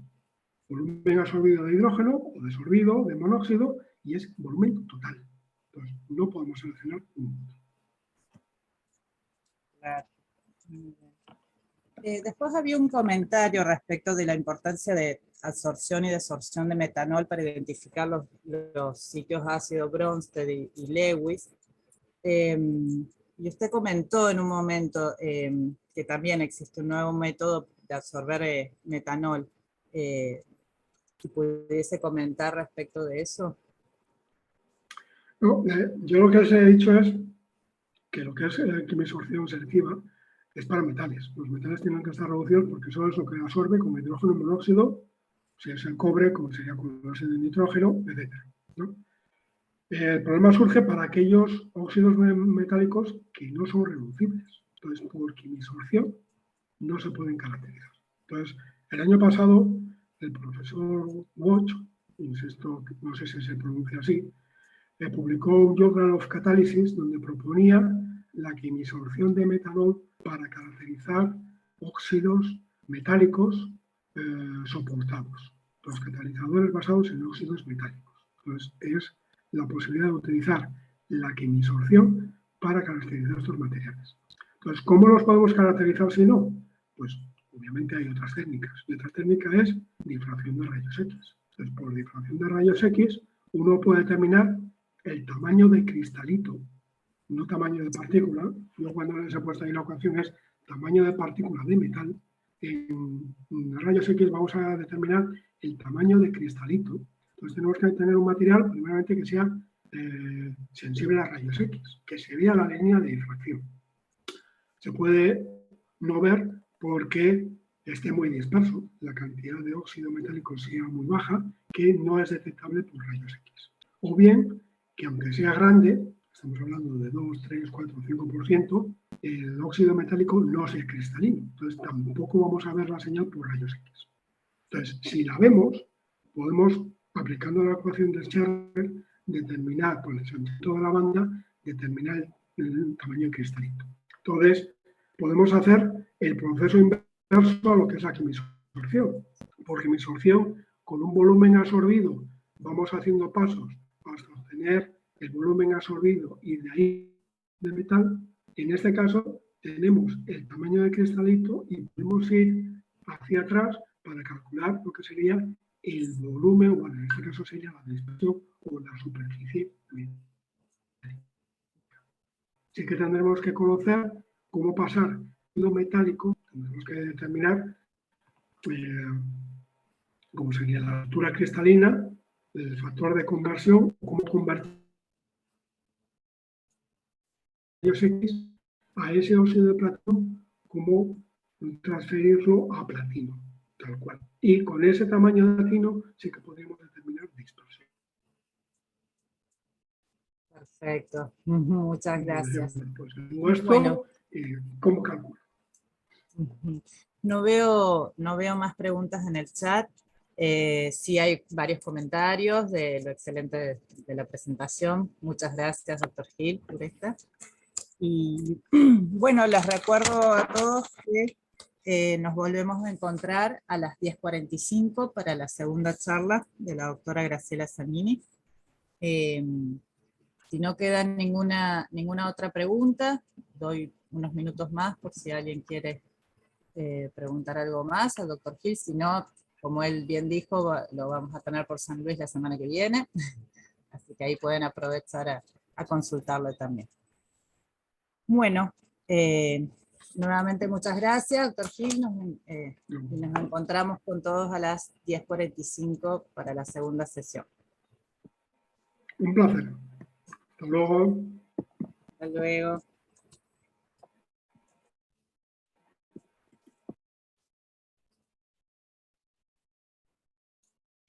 Volumen absorbido de hidrógeno o desorbido de monóxido y es volumen total. Entonces, no podemos seleccionar un. Claro. Después había un comentario respecto de la importancia de absorción y desorción de metanol para identificar los sitios ácidos Bronsted y Lewis. Y usted comentó en un momento que también existe un nuevo método de absorber metanol. Si pudiese comentar respecto de eso. No, yo lo que les he dicho es que lo que es quimisorción selectiva es para metales. Los metales tienen que estar reducidos porque eso es lo que absorbe como hidrógeno monóxido, si es el cobre, como sería con el óxido de nitrógeno, etc., ¿no? El problema surge para aquellos óxidos metálicos que no son reducibles. Entonces, por quimisorción no se pueden caracterizar. Entonces, el año pasado, el profesor Watch, insisto, no sé si se pronuncia así, publicó un Journal of Catalysis donde proponía la quimisorción de metanol para caracterizar óxidos metálicos soportados. Los catalizadores basados en óxidos metálicos. Entonces, es la posibilidad de utilizar la quimisorción para caracterizar estos materiales. Entonces, ¿cómo los podemos caracterizar si no? Pues, obviamente hay otras técnicas. Y otra técnica es difracción de rayos X. Entonces, por difracción de rayos X, uno puede determinar el tamaño de cristalito, no tamaño de partícula. Yo cuando les he puesto ahí la ecuación es tamaño de partícula de metal. En rayos X vamos a determinar el tamaño de cristalito. Entonces tenemos que tener un material, primeramente, que sea sensible a rayos X, que se vea la línea de difracción. Se puede no ver porque esté muy disperso, la cantidad de óxido metálico sea muy baja, que no es detectable por rayos X. O bien, que aunque sea grande, estamos hablando de 2, 3, 4, 5%, el óxido metálico no sea cristalino. Entonces tampoco vamos a ver la señal por rayos X. Entonces, si la vemos, podemos, aplicando la ecuación de Scherrer, determinar por el sentido de la banda, determinar el tamaño cristalito. Entonces, podemos hacer el proceso inverso a lo que es la quimisorción. Por quimisorción, con un volumen absorbido, vamos haciendo pasos hasta obtener el volumen absorbido y de ahí de metal. En este caso, tenemos el tamaño de cristalito y podemos ir hacia atrás para calcular lo que sería el volumen, bueno, en este caso sería la dispersión o la superficie metálica. Sí que tendremos que conocer cómo pasar lo metálico, tendremos que determinar cómo sería la altura cristalina, el factor de conversión, cómo convertir rayos X a ese óxido de platino, cómo transferirlo a platino, tal cual. Y con ese tamaño de platino sí que podríamos determinar dispersión. Perfecto, muchas gracias. Pues esto, bueno, ¿cómo calculo? No veo más preguntas en el chat. Sí hay varios comentarios de lo excelente de la presentación. Muchas gracias, doctor Gil, por esta. Y bueno, les recuerdo a todos que nos volvemos a encontrar a las 10:45 para la segunda charla de la doctora Graciela Zanini. Si no queda ninguna otra pregunta, doy unos minutos más por si alguien quiere preguntar algo más al doctor Gil. Si no, como él bien dijo, lo vamos a tener por San Luis la semana que viene, así que ahí pueden aprovechar a consultarlo también. Bueno, nuevamente muchas gracias, doctor Gil, y nos encontramos con todos a las 10:45 para la segunda sesión. Un placer. Hasta luego. Hasta luego.